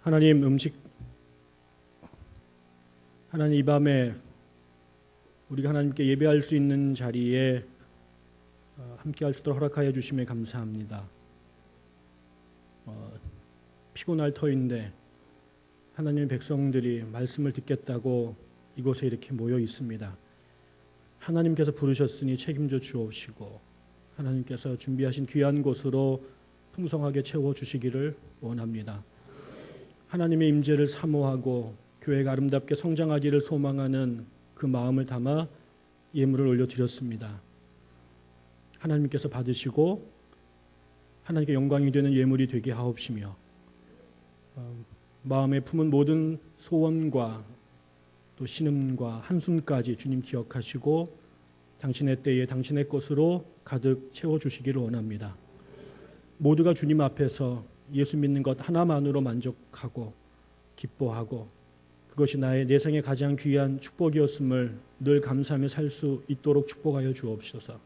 하나님 이 밤에 우리가 하나님께 예배할 수 있는 자리에 함께 할 수 있도록 허락하여 주심에 감사합니다. 피곤할 터인데 하나님의 백성들이 말씀을 듣겠다고 이곳에 이렇게 모여 있습니다. 하나님께서 부르셨으니 책임져 주옵시고 하나님께서 준비하신 귀한 곳으로 풍성하게 채워주시기를 원합니다. 하나님의 임재를 사모하고 교회가 아름답게 성장하기를 소망하는 그 마음을 담아 예물을 올려드렸습니다. 하나님께서 받으시고 하나님께 영광이 되는 예물이 되게 하옵시며 마음에 품은 모든 소원과 또 신음과 한숨까지 주님 기억하시고 당신의 때에 당신의 것으로 가득 채워주시기를 원합니다. 모두가 주님 앞에서 예수 믿는 것 하나만으로 만족하고 기뻐하고 그것이 나의 내 생에 가장 귀한 축복이었음을 늘 감사하며 살 수 있도록 축복하여 주옵소서.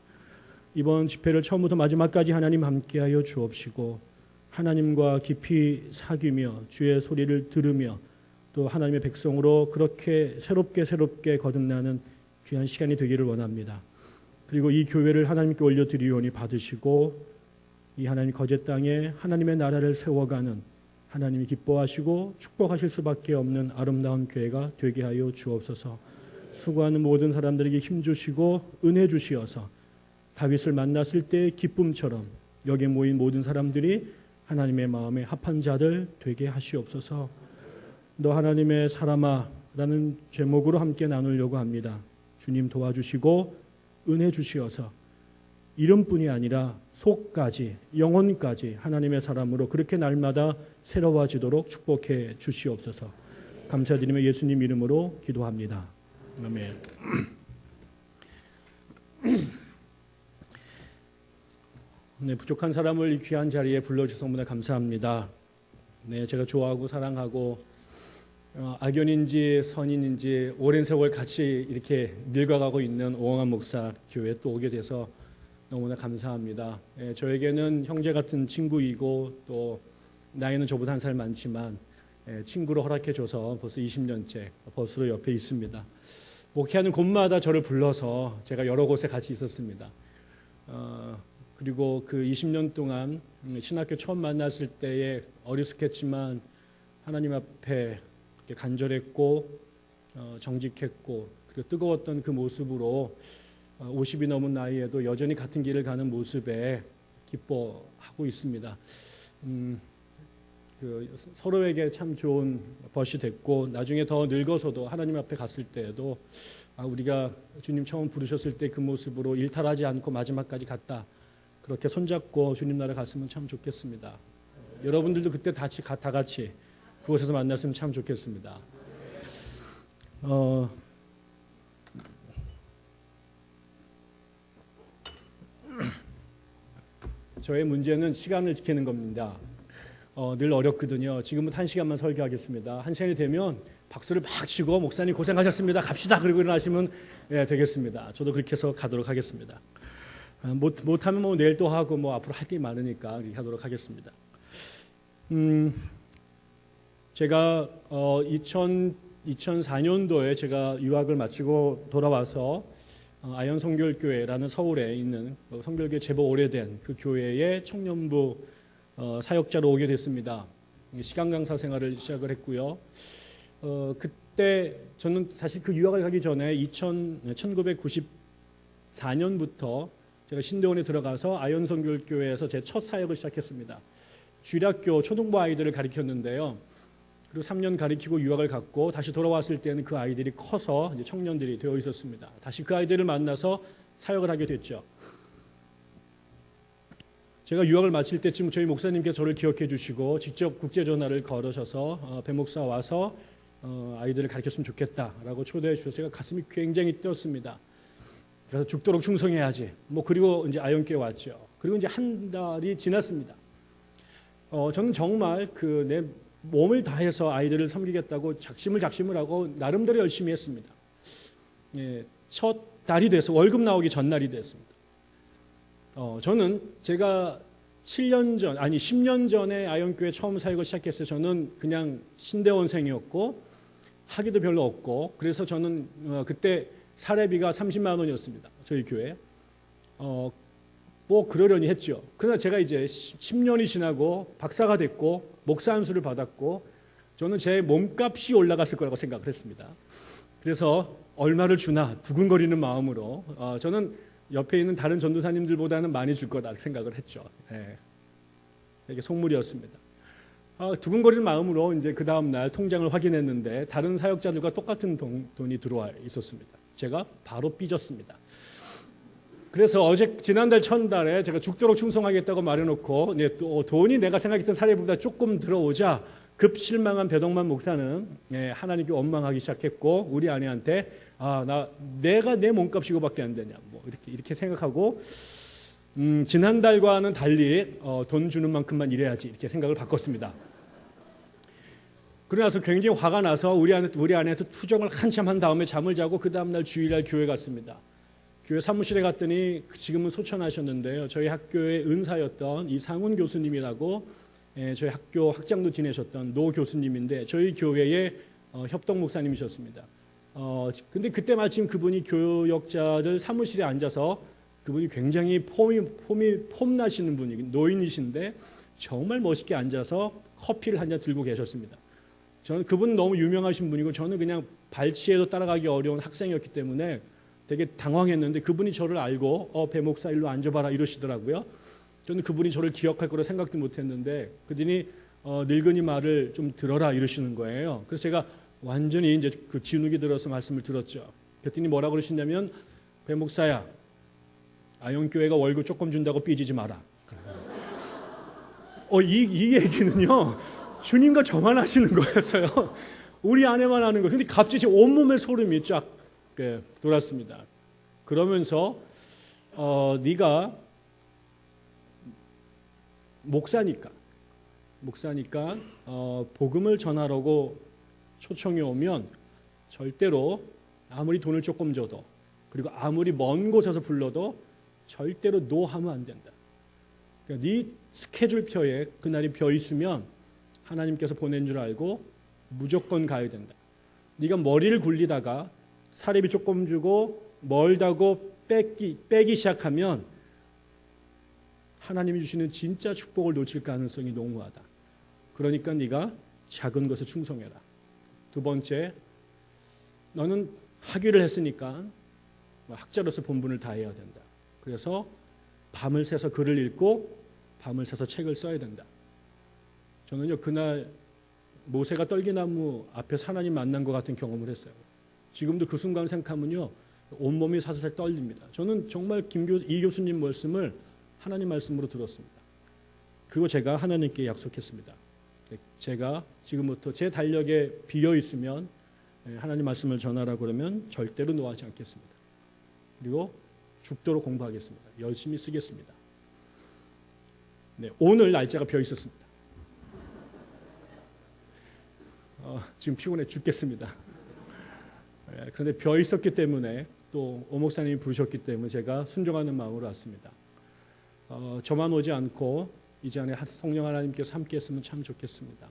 이번 집회를 처음부터 마지막까지 하나님 함께하여 주옵시고 하나님과 깊이 사귀며 주의 소리를 들으며 또 하나님의 백성으로 그렇게 새롭게 거듭나는 귀한 시간이 되기를 원합니다. 그리고 이 교회를 하나님께 올려드리오니 받으시고 이 하나님 거제 땅에 하나님의 나라를 세워가는 하나님이 기뻐하시고 축복하실 수밖에 없는 아름다운 교회가 되게 하여 주옵소서. 수고하는 모든 사람들에게 힘주시고 은혜 주시어서 다윗을 만났을 때의 기쁨처럼 여기에 모인 모든 사람들이 하나님의 마음에 합한 자들 되게 하시옵소서. 너 하나님의 사람아 라는 제목으로 함께 나누려고 합니다. 주님 도와주시고 은혜 주시어서 이름뿐이 아니라 속까지 영혼까지 하나님의 사람으로 그렇게 날마다 새로워지도록 축복해 주시옵소서. 감사드리며 예수님 이름으로 기도합니다. 아멘. 네, 부족한 사람을 이 귀한 자리에 불러주셔서 너무나 감사합니다. 네, 제가 좋아하고 사랑하고 악연인지 선인인지 오랜 세월 같이 이렇게 늙어가고 있는 오홍환 목사 교회에 또 오게 돼서 너무나 감사합니다. 예, 저에게는 형제 같은 친구이고 또 나이는 저보다 한 살 많지만 친구로 허락해줘서 벌써 20년째 버스로 옆에 있습니다. 목회하는 곳마다 저를 불러서 제가 여러 곳에 같이 있었습니다. 그리고 그 20년 동안 신학교 처음 만났을 때에 어리숙했지만 하나님 앞에 간절했고 정직했고 그리고 뜨거웠던 그 모습으로 50이 넘은 나이에도 여전히 같은 길을 가는 모습에 기뻐하고 있습니다. 서로에게 참 좋은 벗이 됐고 나중에 더 늙어서도 하나님 앞에 갔을 때에도 우리가 주님 처음 부르셨을 때 그 모습으로 일탈하지 않고 마지막까지 갔다. 그렇게 손잡고 주님 나라 갔으면 참 좋겠습니다. 여러분들도 그때 다 같이 그곳에서 만났으면 참 좋겠습니다. 저의 문제는 시간을 지키는 겁니다. 늘 어렵거든요. 지금부터 1시간만 설교하겠습니다. 1시간이 되면 박수를 막 치고 목사님 고생하셨습니다. 갑시다. 그리고 일어나시면 되겠습니다. 저도 그렇게 해서 가도록 하겠습니다. 못하면 뭐 내일 또 하고 뭐 앞으로 할 게 많으니까 그렇게 하도록 하겠습니다. 제가 2004년도에 제가 유학을 마치고 돌아와서 아현 성결교회라는 서울에 있는 성결교회 제법 오래된 그 교회의 청년부 사역자로 오게 됐습니다. 시간 강사 생활을 시작을 했고요. 그때 저는 사실 그 유학을 가기 전에 1994년부터 제가 신대원에 들어가서 아현 성결교회에서 제 첫 사역을 시작했습니다. 주일학교 초등부 아이들을 가르쳤는데요. 그리고 3년 가르치고 유학을 갔고 다시 돌아왔을 때는 그 아이들이 커서 이제 청년들이 되어 있었습니다. 다시 그 아이들을 만나서 사역을 하게 됐죠. 제가 유학을 마칠 때쯤 저희 목사님께서 저를 기억해 주시고 직접 국제 전화를 걸으셔서 배 목사 와서 아이들을 가르쳤으면 좋겠다라고 초대해 주셔서 제가 가슴이 굉장히 뛰었습니다. 그래서 죽도록 충성해야지. 그리고 이제 아현교회 왔죠. 그리고 이제 한 달이 지났습니다. 저는 정말 내 몸을 다해서 아이들을 섬기겠다고 작심을 하고 나름대로 열심히 했습니다. 첫 달이 돼서 월급 나오기 전날이 됐습니다. 저는 제가 7년 전, 아니 10년 전에 아현교회 처음 사역을 시작했어요. 저는 그냥 신대원생이었고 학위도 별로 없고, 그래서 저는 그때 사례비가 30만 원이었습니다. 저희 교회. 뭐 그러려니 했죠. 그러나 제가 이제 10년이 지나고 박사가 됐고 목사 안수를 받았고, 저는 제 몸값이 올라갔을 거라고 생각을 했습니다. 그래서 얼마를 주나 두근거리는 마음으로 저는 옆에 있는 다른 전도사님들보다는 많이 줄 거다 생각을 했죠. 되게 속물이었습니다. 두근거리는 마음으로 이제 그 다음 날 통장을 확인했는데 다른 사역자들과 똑같은 돈이 들어와 있었습니다. 제가 바로 삐졌습니다. 그래서 지난달 첫날에 제가 죽도록 충성하겠다고 말해놓고 돈이 내가 생각했던 사례보다 조금 들어오자 급 실망한 배동만 목사는 하나님께 원망하기 시작했고, 우리 아내한테 내가 내 몸값 이거밖에 안 되냐 뭐 이렇게 생각하고, 지난달과는 달리 돈 주는 만큼만 일해야지 이렇게 생각을 바꿨습니다. 그러고 나서 굉장히 화가 나서 우리 아내한테 투정을 한참 한 다음에 잠을 자고 그 다음날 주일날 교회 갔습니다. 교회 사무실에 갔더니 지금은 소천하셨는데요, 저희 학교의 은사였던 이상훈 교수님이라고 저희 학교 학장도 지내셨던 노 교수님인데 저희 교회의 협동 목사님이셨습니다. 근데 그때 마침 그분이 교역자들 사무실에 앉아서, 그분이 굉장히 폼나시는 분이 노인이신데 정말 멋있게 앉아서 커피를 한 잔 들고 계셨습니다. 저는 그분 너무 유명하신 분이고 저는 그냥 발치에도 따라가기 어려운 학생이었기 때문에 되게 당황했는데, 그분이 저를 알고 배 목사 일로 앉아봐라 이러시더라고요. 저는 그분이 저를 기억할 거라 생각도 못했는데 그분이 늙은이 말을 좀 들어라 이러시는 거예요. 그래서 제가 완전히 이제 그 진욱이 들어서 말씀을 들었죠. 그랬더니 뭐라고 그러시냐면, 배 목사야, 아현교회가 월급 조금 준다고 삐지지 마라. 이 얘기는요 주님과 저만 하시는 거였어요. 우리 아내만 하는 거예요. 근데 갑자기 제 온몸에 소름이 쫙 돌았습니다. 그러면서 네가 목사니까 복음을 전하라고 초청이 오면 절대로 아무리 돈을 조금 줘도, 그리고 아무리 먼 곳에서 불러도 절대로 노 하면 안 된다. 그러니까 네 스케줄표에 그날이 벼 있으면 하나님께서 보낸 줄 알고 무조건 가야 된다. 네가 머리를 굴리다가 사례비 조금 주고 멀다고 빼기 시작하면 하나님이 주시는 진짜 축복을 놓칠 가능성이 농후하다. 그러니까 네가 작은 것에 충성해라. 두 번째, 너는 학위를 했으니까 학자로서 본분을 다해야 된다. 그래서 밤을 새서 글을 읽고 밤을 새서 책을 써야 된다. 저는요 그날 모세가 떨기나무 앞에서 하나님 만난 것 같은 경험을 했어요. 지금도 그 순간 생각하면요 온몸이 사사삭 떨립니다. 저는 정말 이 교수님 말씀을 하나님 말씀으로 들었습니다. 그리고 제가 하나님께 약속했습니다. 제가 지금부터 제 달력에 비어 있으면 하나님 말씀을 전하라고 그러면 절대로 노하지 않겠습니다. 그리고 죽도록 공부하겠습니다. 열심히 쓰겠습니다. 오늘 날짜가 비어 있었습니다. 지금 피곤해 죽겠습니다. 그런데 비어 있었기 때문에 또 오 목사님이 부르셨기 때문에 제가 순종하는 마음으로 왔습니다. 저만 오지 않고 이제 안에 성령 하나님께서 함께 했으면 참 좋겠습니다.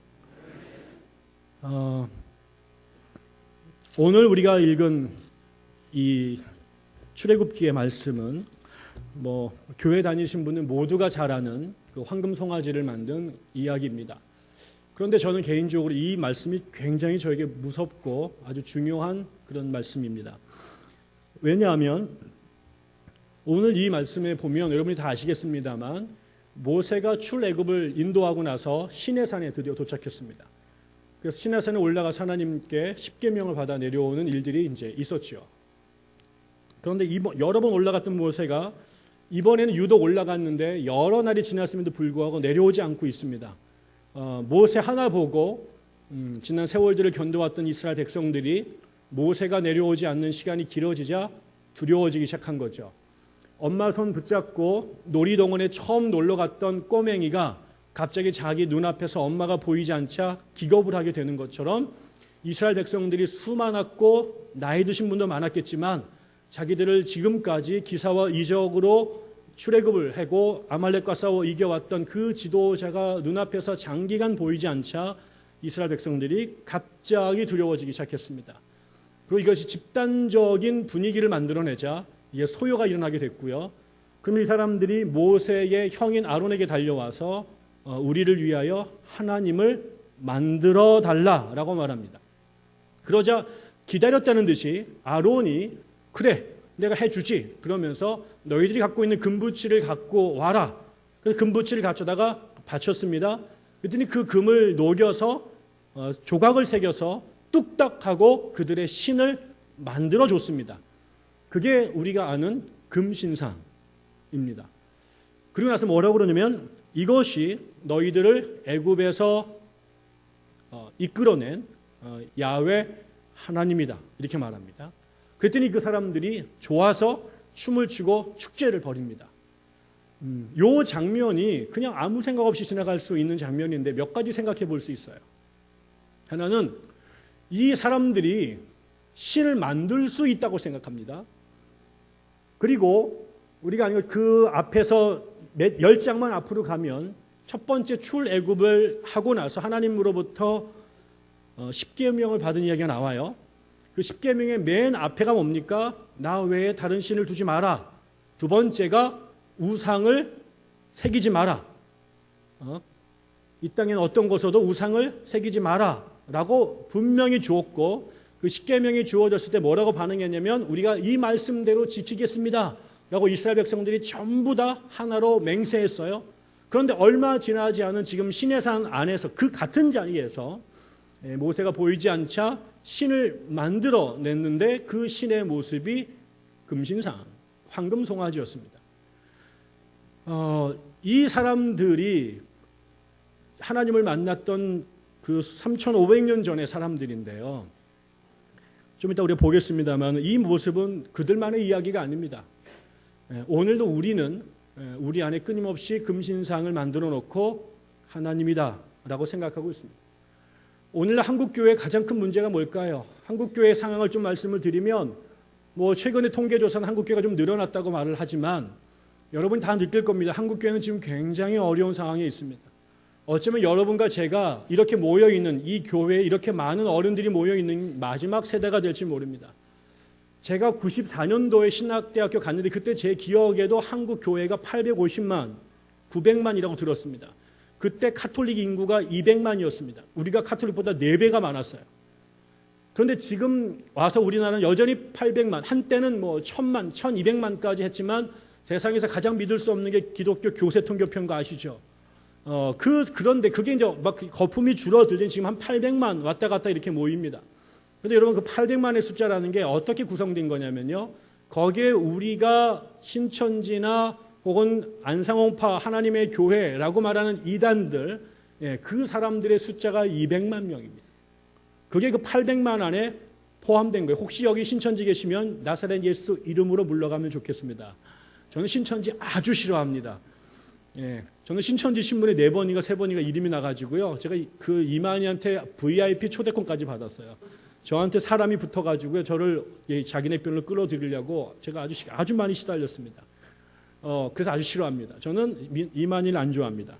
오늘 우리가 읽은 이 출애굽기의 말씀은 교회 다니신 분은 모두가 잘 아는 그 황금 송아지를 만든 이야기입니다. 그런데 저는 개인적으로 이 말씀이 굉장히 저에게 무섭고 아주 중요한 그런 말씀입니다. 왜냐하면 오늘 이 말씀에 보면 여러분이 다 아시겠습니다만 모세가 출애굽을 인도하고 나서 시내산에 드디어 도착했습니다. 그래서 시내산에 올라가서 하나님께 십계명을 받아 내려오는 일들이 이제 있었죠. 그런데 여러 번 올라갔던 모세가 이번에는 유독 올라갔는데 여러 날이 지났음에도 불구하고 내려오지 않고 있습니다. 모세 하나 보고 지난 세월들을 견뎌왔던 이스라엘 백성들이 모세가 내려오지 않는 시간이 길어지자 두려워지기 시작한 거죠. 엄마 손 붙잡고 놀이동원에 처음 놀러 갔던 꼬맹이가 갑자기 자기 눈앞에서 엄마가 보이지 않자 기겁을 하게 되는 것처럼 이스라엘 백성들이 수많았고 나이 드신 분도 많았겠지만 자기들을 지금까지 기사와 이적으로 출애굽을 하고 아말렉과 싸워 이겨왔던 그 지도자가 눈앞에서 장기간 보이지 않자 이스라엘 백성들이 갑자기 두려워지기 시작했습니다. 그리고 이것이 집단적인 분위기를 만들어내자 이게 소요가 일어나게 됐고요. 그럼 이 사람들이 모세의 형인 아론에게 달려와서 우리를 위하여 하나님을 만들어 달라라고 말합니다. 그러자 기다렸다는 듯이 아론이 그래 내가 해주지 그러면서 너희들이 갖고 있는 금붙이를 갖고 와라. 그래서 금붙이를 가져다가 바쳤습니다. 그랬더니 그 금을 녹여서 조각을 새겨서 뚝딱하고 그들의 신을 만들어 줬습니다. 그게 우리가 아는 금신상입니다. 그리고 나서 뭐라고 그러냐면 이것이 너희들을 애굽에서 이끌어낸 야훼 하나님이다 이렇게 말합니다. 그랬더니 그 사람들이 좋아서 춤을 추고 축제를 벌입니다. 이 장면이 그냥 아무 생각 없이 지나갈 수 있는 장면인데 몇 가지 생각해 볼 수 있어요. 하나는 이 사람들이 신을 만들 수 있다고 생각합니다. 그리고 우리가 아니고 그 앞에서 10장만 앞으로 가면 첫 번째 출애굽을 하고 나서 하나님으로부터 10계명을 받은 이야기가 나와요. 그 10계명의 맨 앞에가 뭡니까? 나 외에 다른 신을 두지 마라. 두 번째가 우상을 새기지 마라. 이 땅에는 어떤 곳에도 우상을 새기지 마라 라고 분명히 주었고 그 10계명이 주어졌을 때 뭐라고 반응했냐면 우리가 이 말씀대로 지키겠습니다 라고 이스라엘 백성들이 전부 다 하나로 맹세했어요. 그런데 얼마 지나지 않은 지금 시내산 안에서 그 같은 자리에서 모세가 보이지 않자 신을 만들어냈는데 그 신의 모습이 금신상, 황금 송아지였습니다. 이 사람들이 하나님을 만났던 그 3,500년 전의 사람들인데요. 좀 이따 우리가 보겠습니다만 이 모습은 그들만의 이야기가 아닙니다. 오늘도 우리는 우리 안에 끊임없이 금신상을 만들어 놓고 하나님이다 라고 생각하고 있습니다. 오늘날 한국교회의 가장 큰 문제가 뭘까요? 한국교회의 상황을 좀 말씀을 드리면 최근에 통계조사는 한국교회가 좀 늘어났다고 말을 하지만 여러분이 다 느낄 겁니다. 한국교회는 지금 굉장히 어려운 상황에 있습니다. 어쩌면 여러분과 제가 이렇게 모여있는 이 교회에 이렇게 많은 어른들이 모여있는 마지막 세대가 될지 모릅니다. 제가 94년도에 신학대학교 갔는데 그때 제 기억에도 한국 교회가 850만, 900만이라고 들었습니다. 그때 카톨릭 인구가 200만이었습니다. 우리가 카톨릭보다 4배가 많았어요. 그런데 지금 와서 우리나라는 여전히 800만, 한때는 1000만, 1200만까지 했지만 세상에서 가장 믿을 수 없는 게 기독교 교세통교표인 거 아시죠? 그런데 그게 이제 막 거품이 줄어들더니 지금 한 800만 왔다 갔다 이렇게 모입니다. 그런데 여러분 그 800만의 숫자라는 게 어떻게 구성된 거냐면요. 거기에 우리가 신천지나 혹은 안상홍파 하나님의 교회라고 말하는 이단들 그 사람들의 숫자가 200만 명입니다. 그게 그 800만 안에 포함된 거예요. 혹시 여기 신천지 계시면 나사렛 예수 이름으로 물러가면 좋겠습니다. 저는 신천지 아주 싫어합니다. 저는 신천지 신문에 4번인가 3번인가 이름이 나가지고요. 제가 그 이만희한테 VIP 초대권까지 받았어요. 저한테 사람이 붙어가지고요. 저를 자기네 편으로 끌어들이려고 제가 아주 많이 시달렸습니다. 그래서 아주 싫어합니다. 저는 이만희를 안 좋아합니다.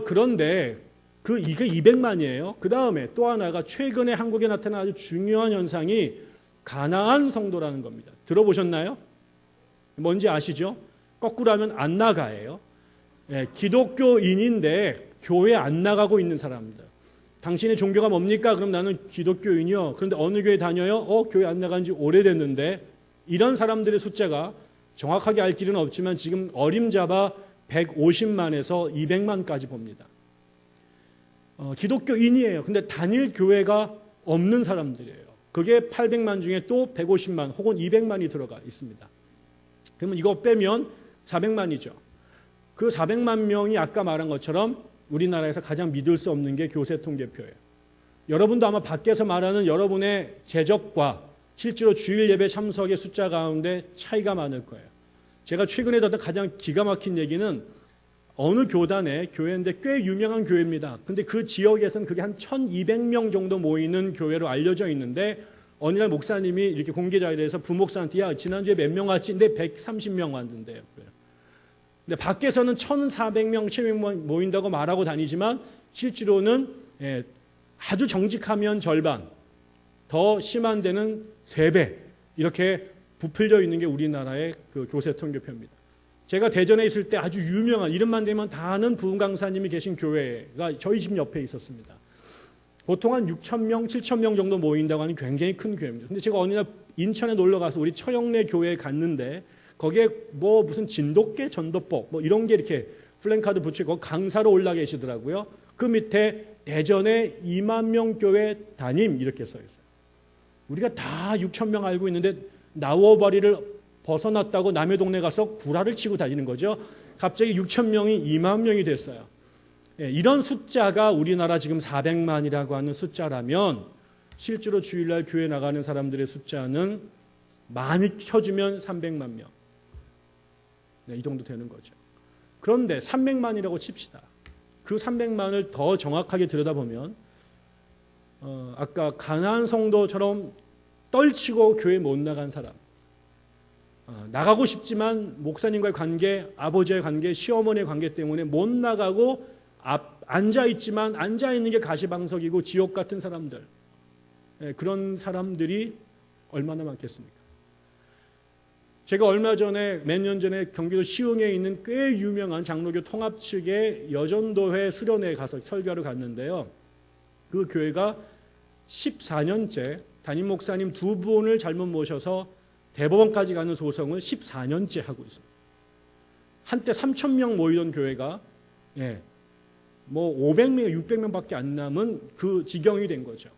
그런데 이게 200만이에요. 그 다음에 또 하나가 최근에 한국에 나타난 아주 중요한 현상이 가나안 성도라는 겁니다. 들어보셨나요? 뭔지 아시죠? 거꾸로 하면 안 나가예요. 기독교인인데 교회 안 나가고 있는 사람들. 당신의 종교가 뭡니까? 그럼 나는 기독교인이요. 그런데 어느 교회 다녀요? 교회 안 나간 지 오래됐는데 이런 사람들의 숫자가 정확하게 알 길은 없지만 지금 어림잡아 150만에서 200만까지 봅니다. 기독교인이에요. 근데 단일 교회가 없는 사람들이에요. 그게 800만 중에 또 150만 혹은 200만이 들어가 있습니다. 그러면 이거 빼면 400만이죠. 그 400만 명이 아까 말한 것처럼 우리나라에서 가장 믿을 수 없는 게 교세통계표예요. 여러분도 아마 밖에서 말하는 여러분의 재적과 실제로 주일 예배 참석의 숫자 가운데 차이가 많을 거예요. 제가 최근에 듣던 가장 기가 막힌 얘기는 어느 교단의 교회인데 꽤 유명한 교회입니다. 근데 그 지역에서는 그게 한 1200명 정도 모이는 교회로 알려져 있는데 어느 날 목사님이 이렇게 공개 자리에서 부목사한테 야 지난주에 몇 명 왔지? 근데 130명 왔는데요. 근데 밖에서는 1,400명, 1,200명 모인다고 말하고 다니지만 실제로는 아주 정직하면 절반, 더 심한 데는 3배 이렇게 부풀려 있는 게 우리나라의 그 교세 통계표입니다. 제가 대전에 있을 때 아주 유명한 이름만 대면 다 아는 부흥 강사님이 계신 교회가 저희 집 옆에 있었습니다. 보통 한 6,000명, 7,000명 정도 모인다고 하는 굉장히 큰 교회입니다. 근데 제가 어느 날 인천에 놀러 가서 우리 처영래 교회에 갔는데 거기에 뭐 무슨 진돗개 전도법 뭐 이런 게 이렇게 플랜카드 붙이고 강사로 올라 계시더라고요. 그 밑에 대전에 2만 명 교회 담임 이렇게 써 있어요. 우리가 다 6,000명 알고 있는데 나우어바리를 벗어났다고 남의 동네 가서 구라를 치고 다니는 거죠. 갑자기 6,000명이 2만 명이 됐어요. 이런 숫자가 우리나라 지금 400만이라고 하는 숫자라면 실제로 주일날 교회 나가는 사람들의 숫자는 많이 쳐주면 300만 명. 이 정도 되는 거죠. 그런데 300만이라고 칩시다. 그 300만을 더 정확하게 들여다보면 아까 가나안 성도처럼 떨치고 교회 못 나간 사람, 나가고 싶지만 목사님과의 관계, 아버지의 관계, 시어머니의 관계 때문에 못 나가고 앉아있지만 앉아있는 게 가시방석이고 지옥 같은 사람들, 그런 사람들이 얼마나 많겠습니까? 제가 얼마 전에 몇 년 전에 경기도 시흥에 있는 꽤 유명한 장로교 통합 측의 여전도회 수련회에 가서 설교를 갔는데요. 그 교회가 14년째 담임 목사님 2분을 잘못 모셔서 대법원까지 가는 소송을 14년째 하고 있습니다. 한때 3,000명 모이던 교회가 뭐 500명, 600명밖에 안 남은 그 지경이 된 거죠.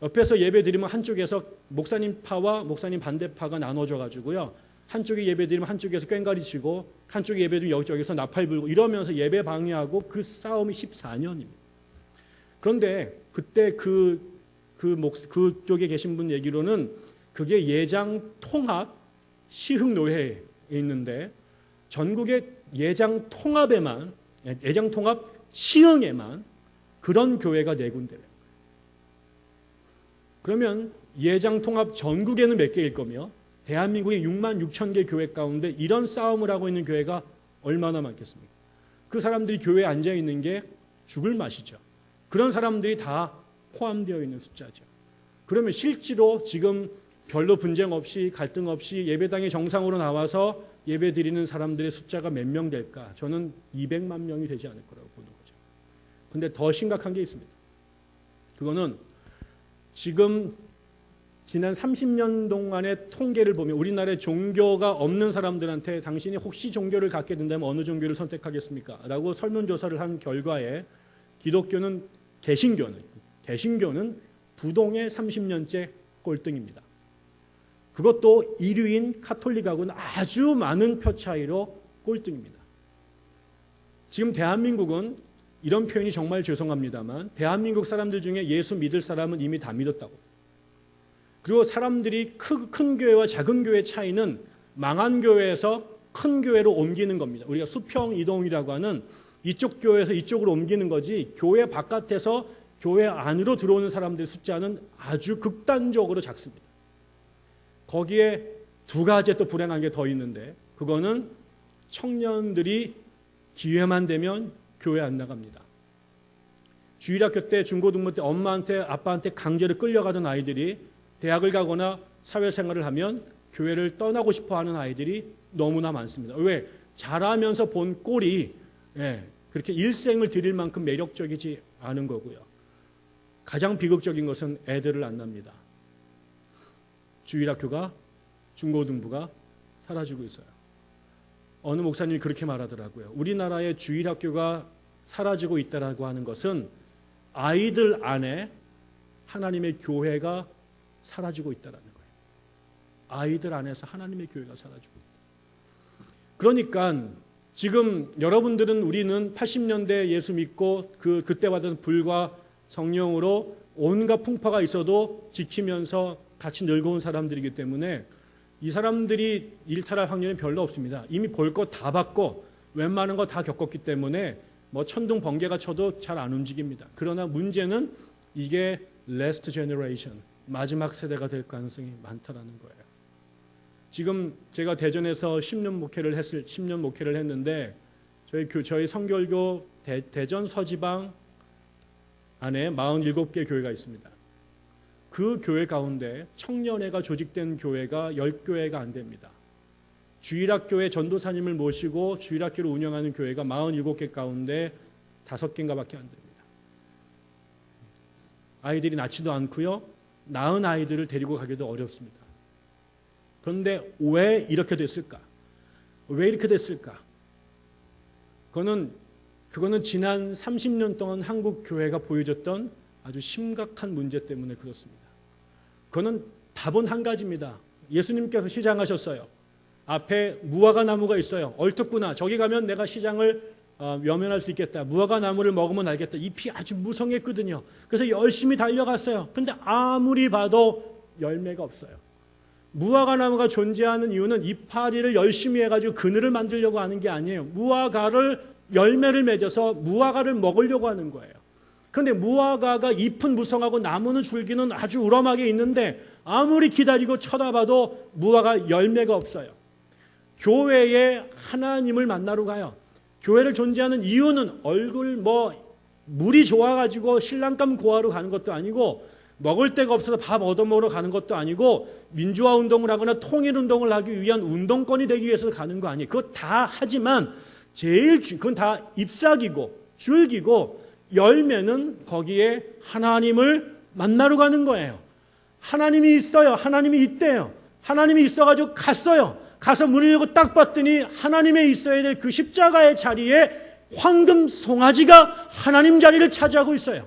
옆에서 예배 드리면 한쪽에서 목사님 파와 목사님 반대파가 나눠져 가지고요. 한쪽에 예배 드리면 한쪽에서 꽹가리 치고 한쪽에 예배 드리면 여기저기서 나팔 불고 이러면서 예배 방해하고 그 싸움이 14년입니다. 그런데 그때 그쪽에 계신 분 얘기로는 그게 예장 통합 시흥노회에 있는데 전국의 예장 통합에만, 예장 통합 시흥에만 그런 교회가 4군데래요. 그러면 예장 통합 전국에는 몇 개일 거며 대한민국의 6만 6천 개 교회 가운데 이런 싸움을 하고 있는 교회가 얼마나 많겠습니까? 그 사람들이 교회에 앉아 있는 게 죽을 맛이죠. 그런 사람들이 다 포함되어 있는 숫자죠. 그러면 실제로 지금 별로 분쟁 없이 갈등 없이 예배당에 정상으로 나와서 예배 드리는 사람들의 숫자가 몇 명 될까? 저는 200만 명이 되지 않을 거라고 보는 거죠. 근데 더 심각한 게 있습니다. 그거는 지금 지난 30년 동안의 통계를 보면 우리나라에 종교가 없는 사람들한테 당신이 혹시 종교를 갖게 된다면 어느 종교를 선택하겠습니까? 라고 설문조사를 한 결과에 기독교는 개신교는 부동의 30년째 꼴등입니다. 그것도 1위인 카톨릭하고는 아주 많은 표 차이로 꼴등입니다. 지금 대한민국은 이런 표현이 정말 죄송합니다만 대한민국 사람들 중에 예수 믿을 사람은 이미 다 믿었다고. 그리고 사람들이 큰 교회와 작은 교회의 차이는 망한 교회에서 큰 교회로 옮기는 겁니다. 우리가 수평 이동이라고 하는 이쪽 교회에서 이쪽으로 옮기는 거지 교회 바깥에서 교회 안으로 들어오는 사람들의 숫자는 아주 극단적으로 작습니다. 거기에 2가지 또 불행한 게 더 있는데 그거는 청년들이 기회만 되면 교회 안 나갑니다. 주일학교 때 중고등부 때 엄마한테 아빠한테 강제로 끌려가던 아이들이 대학을 가거나 사회생활을 하면 교회를 떠나고 싶어하는 아이들이 너무나 많습니다. 왜? 자라면서 본 꼴이 그렇게 일생을 드릴 만큼 매력적이지 않은 거고요. 가장 비극적인 것은 애들을 안 납니다. 주일학교가 중고등부가 사라지고 있어요. 어느 목사님이 그렇게 말하더라고요. 우리나라의 주일학교가 사라지고 있다라고 하는 것은 아이들 안에 하나님의 교회가 사라지고 있다라는 거예요. 아이들 안에서 하나님의 교회가 사라지고 있다. 그러니까 지금 여러분들은 우리는 80년대 예수 믿고 그때 받은 불과 성령으로 온갖 풍파가 있어도 지키면서 같이 늙어온 사람들이기 때문에 이 사람들이 일탈할 확률은 별로 없습니다. 이미 볼 거 다 봤고 웬만한 거 다 겪었기 때문에 뭐 천둥 번개가 쳐도 잘 안 움직입니다. 그러나 문제는 이게 last generation, 마지막 세대가 될 가능성이 많다라는 거예요. 지금 제가 대전에서 10년 목회를 했는데 저희 성결교 대전 서지방 안에 47개 교회가 있습니다. 그 교회 가운데 청년회가 조직된 교회가 10교회가 안 됩니다. 주일학교에 전도사님을 모시고 주일학교를 운영하는 교회가 47개 가운데 5개인가밖에 안 됩니다. 아이들이 낳지도 않고요. 낳은 아이들을 데리고 가기도 어렵습니다. 그런데 왜 이렇게 됐을까? 왜 이렇게 됐을까? 그거는 지난 30년 동안 한국 교회가 보여줬던 아주 심각한 문제 때문에 그렇습니다. 그거는 답은 한 가지입니다. 예수님께서 시장하셨어요. 앞에 무화과 나무가 있어요. 얼특구나. 저기 가면 내가 시장을 외면할 수 있겠다. 무화과 나무를 먹으면 알겠다. 잎이 아주 무성했거든요. 그래서 열심히 달려갔어요. 그런데 아무리 봐도 열매가 없어요. 무화과 나무가 존재하는 이유는 이파리를 열심히 해가지고 그늘을 만들려고 하는 게 아니에요. 무화과를 열매를 맺어서 무화과를 먹으려고 하는 거예요. 그런데 무화과가 잎은 무성하고 나무는 줄기는 아주 우람하게 있는데 아무리 기다리고 쳐다봐도 무화과 열매가 없어요. 교회에 하나님을 만나러 가요. 교회를 존재하는 이유는 물이 좋아가지고 신랑감 구하러 가는 것도 아니고 먹을 데가 없어서 밥 얻어먹으러 가는 것도 아니고 민주화 운동을 하거나 통일 운동을 하기 위한 운동권이 되기 위해서 가는 거 아니에요. 그거 다 하지만 그건 다 잎사귀고 줄기고 열매는 거기에 하나님을 만나러 가는 거예요. 하나님이 있어요. 하나님이 있대요. 하나님이 있어가지고 갔어요. 가서 문을 열고 딱 봤더니 하나님의 있어야 될 그 십자가의 자리에 황금 송아지가 하나님 자리를 차지하고 있어요.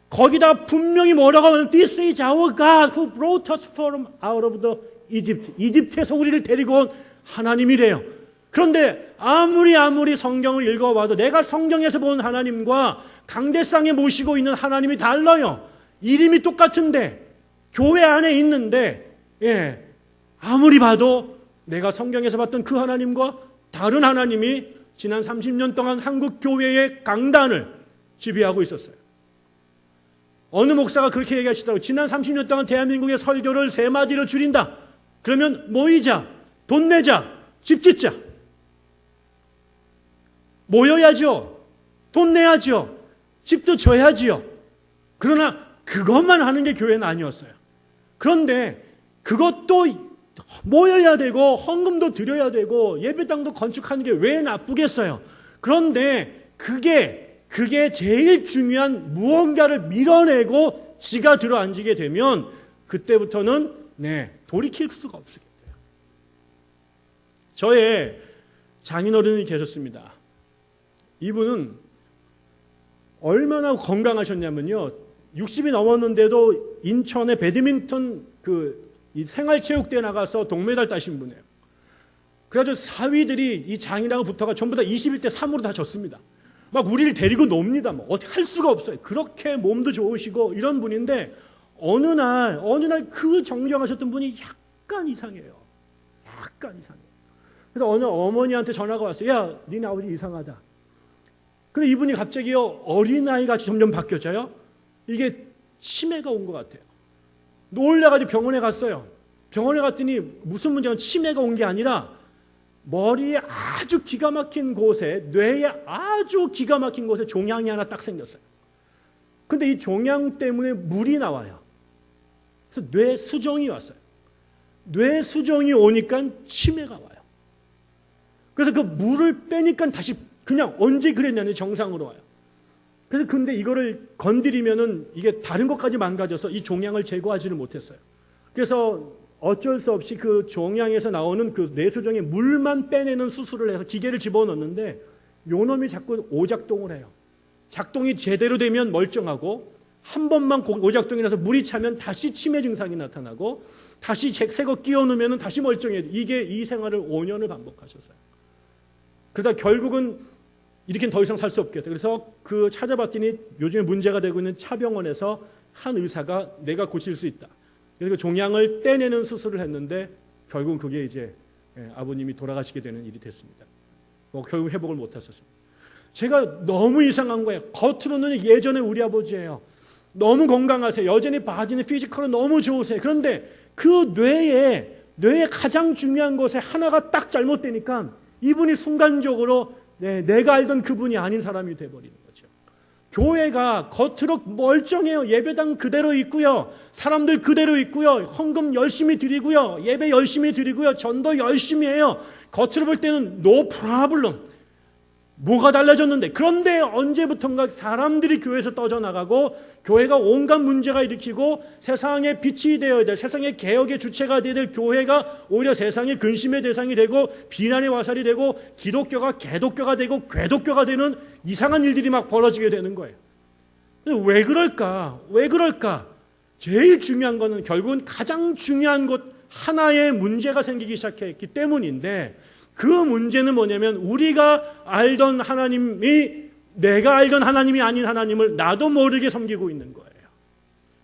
거기다 분명히 뭐라고 하면 This is our God who brought us from out of the Egypt. 이집트에서 우리를 데리고 온 하나님이래요. 그런데 아무리 성경을 읽어봐도 내가 성경에서 본 하나님과 강대상에 모시고 있는 하나님이 달라요. 이름이 똑같은데 교회 안에 있는데 아무리 봐도 내가 성경에서 봤던 그 하나님과 다른 하나님이 지난 30년 동안 한국 교회의 강단을 지배하고 있었어요. 어느 목사가 그렇게 얘기하시더라고요. 지난 30년 동안 대한민국의 설교를 3마디로 줄인다. 그러면 모이자, 돈 내자, 집 짓자. 모여야죠. 돈 내야죠. 집도 져야지요. 그러나 그것만 하는 게 교회는 아니었어요. 그런데 그것도 모여야 되고 헌금도 드려야 되고 예배당도 건축하는 게 왜 나쁘겠어요. 그런데 그게 제일 중요한 무언가를 밀어내고 지가 들어앉게 되면 그때부터는 돌이킬 수가 없게 돼요. 저의 장인어른이 계셨습니다. 이분은 얼마나 건강하셨냐면요. 60이 넘었는데도 인천의 배드민턴 이 생활체육대회 나가서 동메달 따신 분이에요. 그래가지고 사위들이 이 장인하고 붙어가 전부 다 21대 3으로 다 졌습니다. 막 우리를 데리고 놉니다. 어떻게 할 수가 없어요. 그렇게 몸도 좋으시고 이런 분인데 어느 날 그 정정하셨던 분이 약간 이상해요. 약간 이상해요. 그래서 어느 어머니한테 전화가 왔어요. 야, 니네 아버지 이상하다. 근데 이분이 갑자기요 어린아이같이 점점 바뀌어져요. 이게 치매가 온 것 같아요. 놀래가지고 병원에 갔어요. 병원에 갔더니 무슨 문제냐면 치매가 온 게 아니라 머리에 아주 기가 막힌 곳에 뇌에 아주 기가 막힌 곳에 종양이 하나 딱 생겼어요. 근데 이 종양 때문에 물이 나와요. 그래서 뇌 수정이 왔어요. 뇌 수정이 오니까 치매가 와요. 그래서 그 물을 빼니까 다시 그냥 언제 그랬냐니 정상으로 와요. 그래서 근데 이거를 건드리면은 이게 다른 것까지 망가져서 이 종양을 제거하지를 못했어요. 그래서 어쩔 수 없이 그 종양에서 나오는 그 뇌수정의 물만 빼내는 수술을 해서 기계를 집어넣는데 요놈이 자꾸 오작동을 해요. 작동이 제대로 되면 멀쩡하고 한 번만 오작동이 나서 물이 차면 다시 치매 증상이 나타나고 다시 새거 끼워 넣으면 다시 멀쩡해요. 이게 이 생활을 5년을 반복하셨어요. 그러다 결국은 이렇게는 더 이상 살 수 없겠다. 그래서 그 찾아봤더니 요즘에 문제가 되고 있는 차병원에서 한 의사가 내가 고칠 수 있다. 그래서 종양을 떼내는 수술을 했는데 결국은 그게 이제 아버님이 돌아가시게 되는 일이 됐습니다. 결국 회복을 못하셨습니다. 제가 너무 이상한 거예요. 겉으로는 예전에 우리 아버지예요. 너무 건강하세요. 여전히 바디는 피지컬은 너무 좋으세요. 그런데 그 뇌의 가장 중요한 것에 하나가 딱 잘못되니까 이분이 순간적으로 내가 알던 그분이 아닌 사람이 돼버리는 거죠. 교회가 겉으로 멀쩡해요. 예배당 그대로 있고요. 사람들 그대로 있고요. 헌금 열심히 드리고요. 예배 열심히 드리고요. 전도 열심히 해요. 겉으로 볼 때는 no problem. 뭐가 달라졌는데, 그런데 언제부턴가 사람들이 교회에서 떠져나가고 교회가 온갖 문제가 일으키고 세상의 빛이 되어야 될, 세상의 개혁의 주체가 되어야 될 교회가 오히려 세상의 근심의 대상이 되고 비난의 화살이 되고 기독교가 개독교가 되고 궤독교가 되는 이상한 일들이 막 벌어지게 되는 거예요. 왜 그럴까? 왜 그럴까? 제일 중요한 거는 결국은 가장 중요한 것 하나의 문제가 생기기 시작했기 때문인데, 그 문제는 뭐냐면 우리가 알던 하나님이 내가 알던 하나님이 아닌 하나님을 나도 모르게 섬기고 있는 거예요.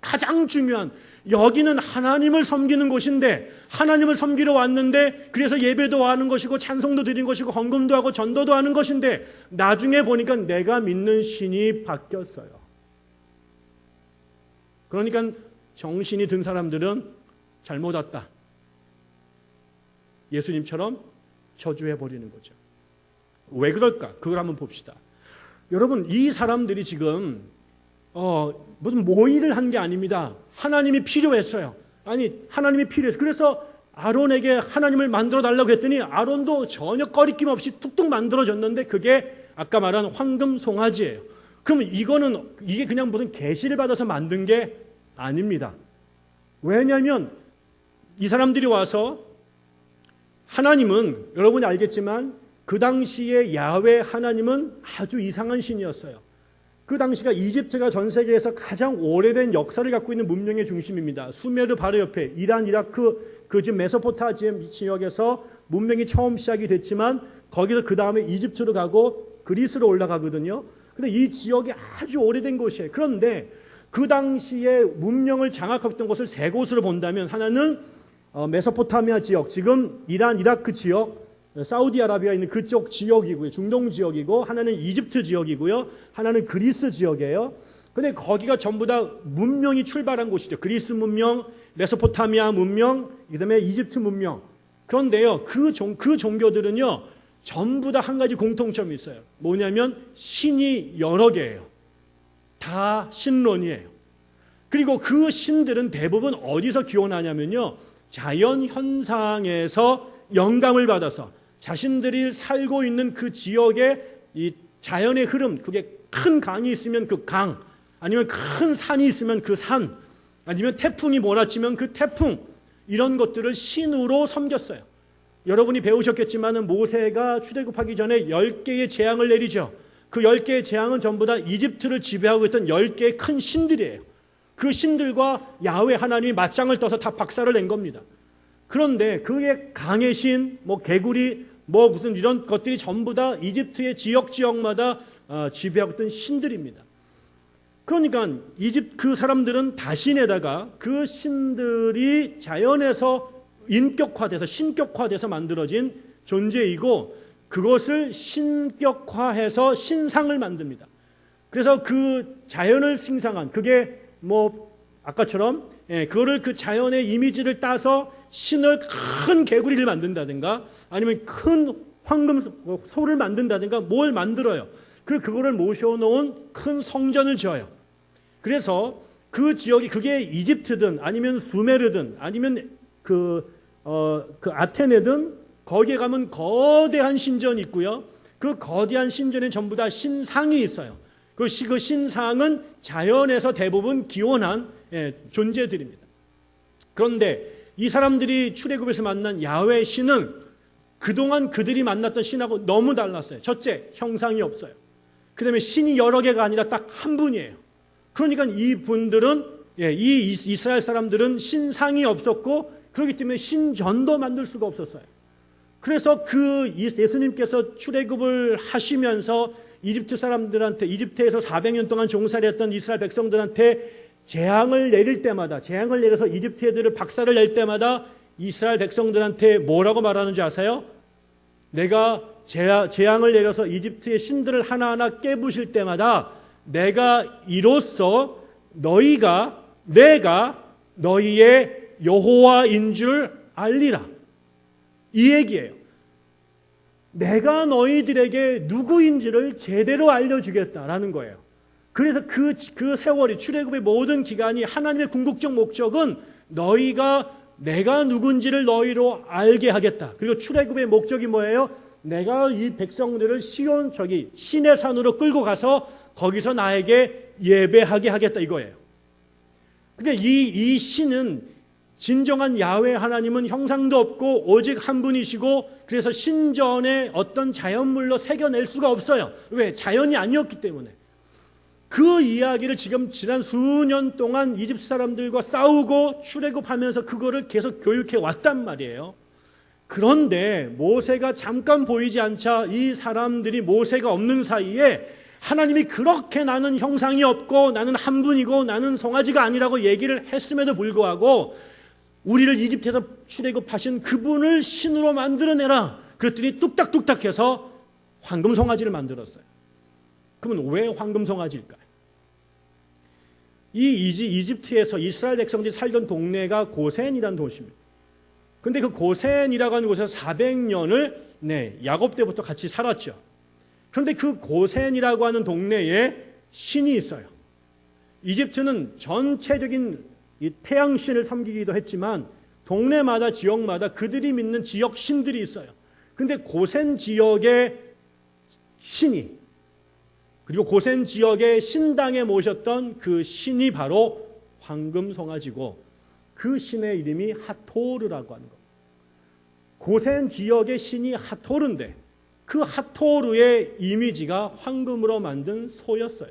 가장 중요한, 여기는 하나님을 섬기는 곳인데, 하나님을 섬기러 왔는데 그래서 예배도 하는 것이고 찬송도 드린 것이고 헌금도 하고 전도도 하는 것인데 나중에 보니까 내가 믿는 신이 바뀌었어요. 그러니까 정신이 든 사람들은 잘못 왔다, 예수님처럼 저주해버리는 거죠. 왜 그럴까? 그걸 한번 봅시다. 여러분, 이 사람들이 지금 무슨 모의를 한 게 아닙니다. 하나님이 필요했어요. 아니, 하나님이 필요했어요. 그래서 아론에게 하나님을 만들어 달라고 했더니 아론도 전혀 꺼리낌 없이 툭툭 만들어졌는데 그게 아까 말한 황금 송아지예요. 그럼 이게 그냥 무슨 계시를 받아서 만든 게 아닙니다. 왜냐하면 이 사람들이 와서, 하나님은 여러분이 알겠지만 그 당시에 야훼 하나님은 아주 이상한 신이었어요. 그 당시가 이집트가 전 세계에서 가장 오래된 역사를 갖고 있는 문명의 중심입니다. 수메르 바로 옆에 이란, 이라크, 그 지금 메소포타미아 지역에서 문명이 처음 시작이 됐지만 거기서 그 다음에 이집트로 가고 그리스로 올라가거든요. 근데 이 지역이 아주 오래된 곳이에요. 그런데 그 당시에 문명을 장악하고 있던 곳을 세 곳으로 본다면, 하나는 메소포타미아 지역, 지금 이란, 이라크 지역, 사우디아라비아 있는 그쪽 지역이고요. 중동 지역이고, 하나는 이집트 지역이고요. 하나는 그리스 지역이에요. 근데 거기가 전부 다 문명이 출발한 곳이죠. 그리스 문명, 메소포타미아 문명, 그다음에 이집트 문명. 그런데요, 그 종교들은요, 전부 다 한 가지 공통점이 있어요. 뭐냐면 신이 여러 개예요. 다 신론이에요. 그리고 그 신들은 대부분 어디서 기원하냐면요, 자연 현상에서 영감을 받아서 자신들이 살고 있는 그 지역의 이 자연의 흐름, 그게 큰 강이 있으면 그 강, 아니면 큰 산이 있으면 그 산, 아니면 태풍이 몰아치면 그 태풍, 이런 것들을 신으로 섬겼어요. 여러분이 배우셨겠지만 모세가 출애굽하기 전에 10개의 재앙을 내리죠. 그 10개의 재앙은 전부 다 이집트를 지배하고 있던 10개의 큰 신들이에요. 그 신들과 야훼 하나님이 맞짱을 떠서 다 박살을 낸 겁니다. 그런데 그게 강의 신, 개구리, 무슨 이런 것들이 전부 다 이집트의 지역마다 지배하고 있던 신들입니다. 그러니까 그 사람들은 다신에다가 그 신들이 자연에서 인격화돼서 신격화돼서 만들어진 존재이고, 그것을 신격화해서 신상을 만듭니다. 그래서 그 자연을 싱상한, 그게 아까처럼 그거를 그 자연의 이미지를 따서 신을 큰 개구리를 만든다든가, 아니면 큰 황금 소를 만든다든가 뭘 만들어요. 그리고 그거를 모셔놓은 큰 성전을 지어요. 그래서 그 지역이, 그게 이집트든 아니면 수메르든 아니면 그 아테네든, 거기에 가면 거대한 신전이 있고요. 그 거대한 신전에 전부 다 신상이 있어요. 그 신상은 자연에서 대부분 기원한 존재들입니다. 그런데 이 사람들이 출애굽에서 만난 야훼 신은 그동안 그들이 만났던 신하고 너무 달랐어요. 첫째, 형상이 없어요. 그 다음에 신이 여러 개가 아니라 딱 한 분이에요. 그러니까 이분들은, 이 이스라엘 사람들은 신상이 없었고, 그렇기 때문에 신전도 만들 수가 없었어요. 그래서 그 예수님께서 출애굽을 하시면서 이집트 사람들한테, 이집트에서 400년 동안 종살이 했던 이스라엘 백성들한테 재앙을 내릴 때마다, 재앙을 내려서 이집트 애들을 박살을 낼 때마다 이스라엘 백성들한테 뭐라고 말하는지 아세요? 내가 재앙을 내려서 이집트의 신들을 하나하나 깨부실 때마다 내가 이로써 내가 너희의 여호와인 줄 알리라. 이 얘기예요. 내가 너희들에게 누구인지를 제대로 알려주겠다라는 거예요. 그래서 그 세월이, 출애굽의 모든 기간이 하나님의 궁극적 목적은 내가 누군지를 너희로 알게 하겠다. 그리고 출애굽의 목적이 뭐예요? 내가 이 백성들을 신의 산으로 끌고 가서 거기서 나에게 예배하게 하겠다 이거예요. 그러니까 이 신은, 진정한 야훼 하나님은 형상도 없고 오직 한 분이시고, 그래서 신전에 어떤 자연물로 새겨낼 수가 없어요. 왜? 자연이 아니었기 때문에. 그 이야기를 지금 지난 수년 동안 이집트 사람들과 싸우고 출애굽하면서 그거를 계속 교육해 왔단 말이에요. 그런데 모세가 잠깐 보이지 않자 이 사람들이 모세가 없는 사이에 하나님이 그렇게 나는 형상이 없고 나는 한 분이고 나는 송아지가 아니라고 얘기를 했음에도 불구하고 우리를 이집트에서 출애굽하신 그분을 신으로 만들어내라. 그랬더니 뚝딱뚝딱 해서 황금 송아지를 만들었어요. 그러면 왜 황금 송아지일까요? 이 이집트에서 이스라엘 백성들이 살던 동네가 고센이라는 도시입니다. 근데 그 고센이라고 하는 곳에서 400년을 야곱 때부터 같이 살았죠. 그런데 그 고센이라고 하는 동네에 신이 있어요. 이집트는 전체적인 이 태양신을 섬기기도 했지만 동네마다 지역마다 그들이 믿는 지역 신들이 있어요. 근데 고센 지역의 신이, 그리고 고센 지역의 신당에 모셨던 그 신이 바로 황금 송아지고, 그 신의 이름이 하토르라고 하는 겁니다. 고센 지역의 신이 하토르인데 그 하토르의 이미지가 황금으로 만든 소였어요.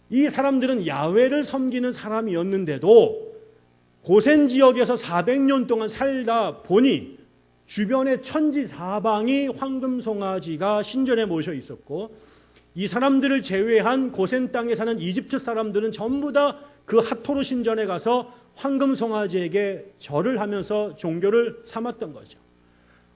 이 사람들은 야훼를 섬기는 사람이었는데도 고센 지역에서 400년 동안 살다 보니 주변의 천지 사방이 황금 송아지가 신전에 모셔 있었고, 이 사람들을 제외한 고센 땅에 사는 이집트 사람들은 전부 다 그 하토르 신전에 가서 황금 송아지에게 절을 하면서 종교를 삼았던 거죠.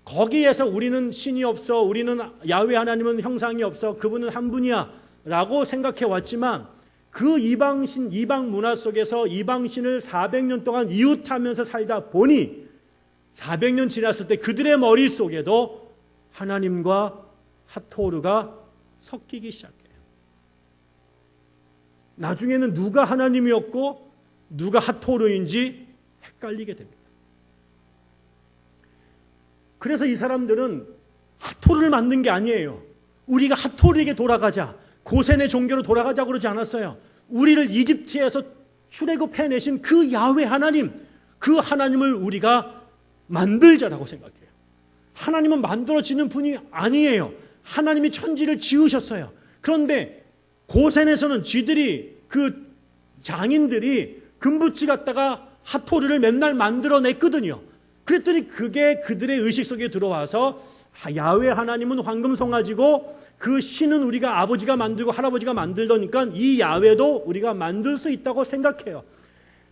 거기에서 우리는 신이 없어, 우리는 야훼 하나님은 형상이 없어, 그분은 한 분이야 라고 생각해 왔지만, 그 이방신, 이방 문화 속에서 이방신을 400년 동안 이웃하면서 살다 보니 400년 지났을 때 그들의 머릿속에도 하나님과 하토르가 섞이기 시작해요. 나중에는 누가 하나님이었고 누가 하토르인지 헷갈리게 됩니다. 그래서 이 사람들은 하토르를 만든 게 아니에요. 우리가 하토르에게 돌아가자, 고센의 종교로 돌아가자고 그러지 않았어요. 우리를 이집트에서 출애굽해내신 그 야훼 하나님, 그 하나님을 우리가 만들자라고 생각해요. 하나님은 만들어지는 분이 아니에요. 하나님이 천지를 지으셨어요. 그런데 고센에서는 그 장인들이 금붙이 갖다가 하토르를 맨날 만들어냈거든요. 그랬더니 그게 그들의 의식 속에 들어와서 야훼 하나님은 황금 송아지고 그 신은 우리가 아버지가 만들고 할아버지가 만들더니까 이 야훼도 우리가 만들 수 있다고 생각해요.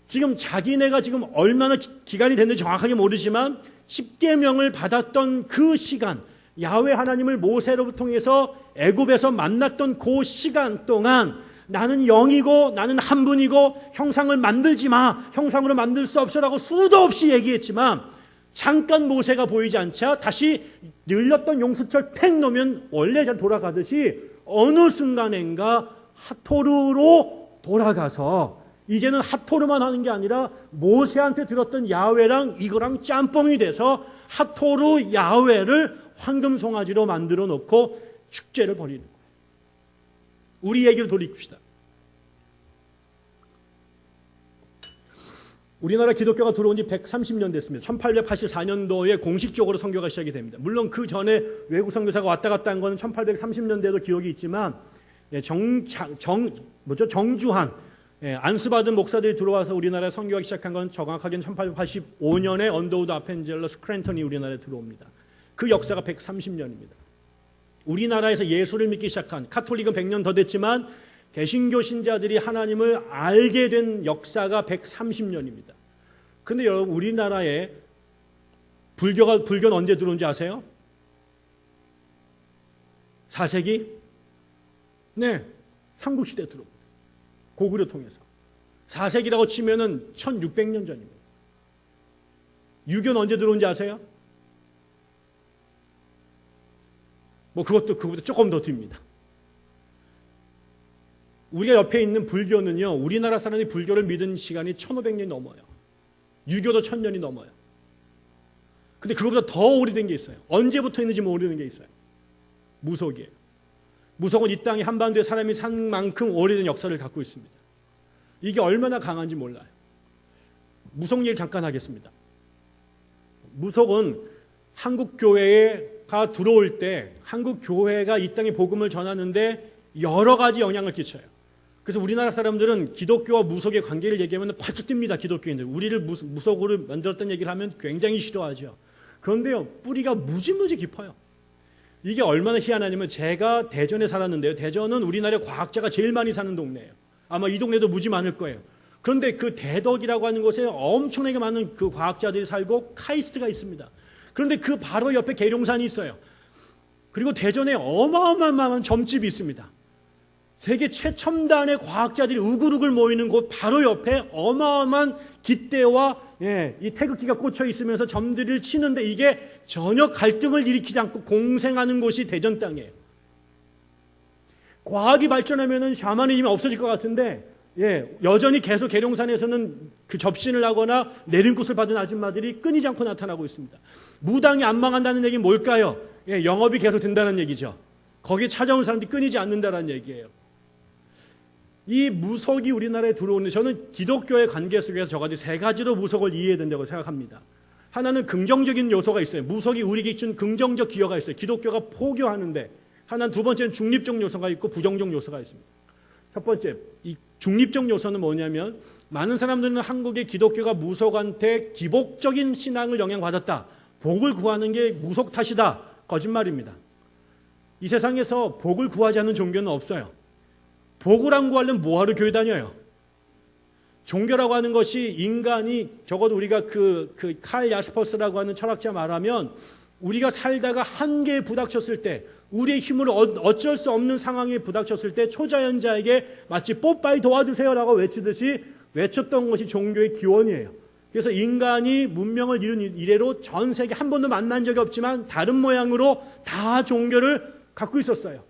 지금 자기네가 지금 얼마나 기간이 됐는지 정확하게 모르지만 10계명을 받았던 그 시간, 야훼 하나님을 모세로 통해서 애굽에서 만났던 그 시간 동안 나는 영이고 나는 한 분이고 형상을 만들지 마, 형상으로 만들 수 없어라고 수도 없이 얘기했지만 잠깐 모세가 보이지 않자 다시 늘렸던 용수철 팽 놓으면 원래 잘 돌아가듯이 어느 순간인가 하토르로 돌아가서 이제는 하토르만 하는 게 아니라 모세한테 들었던 야훼랑 이거랑 짬뽕이 돼서 하토르 야훼를 황금 송아지로 만들어 놓고 축제를 벌이는 거예요. 우리 얘기를 돌이킵시다. 우리나라 기독교가 들어온 지 130년 됐습니다. 1884년도에 공식적으로 선교가 시작이 됩니다. 물론 그 전에 외국 선교사가 왔다 갔다 한 거는 1830년대도 기억이 있지만 정주한 안수받은 목사들이 들어와서 우리나라에 선교하기 시작한 건 정확하게는 1885년에 언더우드 아펜젤러 스크랜턴이 우리나라에 들어옵니다. 그 역사가 130년입니다. 우리나라에서 예수를 믿기 시작한, 카톨릭은 100년 더 됐지만 개신교 신자들이 하나님을 알게 된 역사가 130년입니다. 그런데 여러분, 우리나라에 불교는 언제 들어온지 아세요? 4세기? 네, 삼국시대 들어옵니다. 고구려 통해서. 4세기라고 치면은 1600년 전입니다. 유교는 언제 들어온지 아세요? 뭐 그것도 그보다 조금 더 뒤입니다. 우리가 옆에 있는 불교는요, 우리나라 사람이 불교를 믿은 시간이 1500년이 넘어요. 유교도 1000년이 넘어요. 근데 그것보다 더 오래된 게 있어요. 언제부터 있는지 모르는 게 있어요. 무속이에요. 무속은 이 땅에 한반도에 사람이 산 만큼 오래된 역사를 갖고 있습니다. 이게 얼마나 강한지 몰라요. 무속 얘기를 잠깐 하겠습니다. 무속은 한국 교회가 들어올 때 한국 교회가 이 땅에 복음을 전하는데 여러 가지 영향을 끼쳐요. 그래서 우리나라 사람들은 기독교와 무속의 관계를 얘기하면 팔뚝 뜁니다. 기독교인들. 우리를 무속으로 만들었다는 얘기를 하면 굉장히 싫어하죠. 그런데요, 뿌리가 무지무지 깊어요. 이게 얼마나 희한하냐면 제가 대전에 살았는데요. 대전은 우리나라의 과학자가 제일 많이 사는 동네예요. 아마 이 동네도 무지 많을 거예요. 그런데 그 대덕이라고 하는 곳에 엄청나게 많은 그 과학자들이 살고 카이스트가 있습니다. 그런데 그 바로 옆에 계룡산이 있어요. 그리고 대전에 어마어마한 점집이 있습니다. 세계 최첨단의 과학자들이 우글우글 모이는 곳 바로 옆에 어마어마한 깃대와 이 태극기가 꽂혀 있으면서 점들을 치는데 이게 전혀 갈등을 일으키지 않고 공생하는 곳이 대전 땅이에요. 과학이 발전하면은 샤머니즘이 없어질 것 같은데 여전히 계속 계룡산에서는 그 접신을 하거나 내림굿을 받은 아줌마들이 끊이지 않고 나타나고 있습니다. 무당이 안 망한다는 얘기는 뭘까요? 영업이 계속 된다는 얘기죠. 거기에 찾아온 사람들이 끊이지 않는다는 얘기예요. 이 무속이 우리나라에 들어오는데 저는 기독교의 관계 속에서 저가지 세 가지로 무속을 이해해야 된다고 생각합니다. 하나는 긍정적인 요소가 있어요. 무속이 우리에게 준 긍정적 기여가 있어요. 기독교가 포교하는데. 하나는 두 번째는 중립적 요소가 있고 부정적 요소가 있습니다. 첫 번째, 이 중립적 요소는 뭐냐면 많은 사람들은 한국의 기독교가 무속한테 기복적인 신앙을 영향받았다. 복을 구하는 게 무속 탓이다. 거짓말입니다. 이 세상에서 복을 구하지 않는 종교는 없어요. 복을 안 구하려면 뭐하러 교회 다녀요? 종교라고 하는 것이 인간이 적어도 우리가 칼 야스퍼스라고 하는 철학자 말하면 우리가 살다가 한계에 부닥쳤을 때 우리의 힘으로 어쩔 수 없는 상황에 부닥쳤을 때 초자연자에게 마치 뽀빠이 도와주세요라고 외치듯이 외쳤던 것이 종교의 기원이에요. 그래서 인간이 문명을 이룬 이래로 전 세계 한 번도 만난 적이 없지만 다른 모양으로 다 종교를 갖고 있었어요.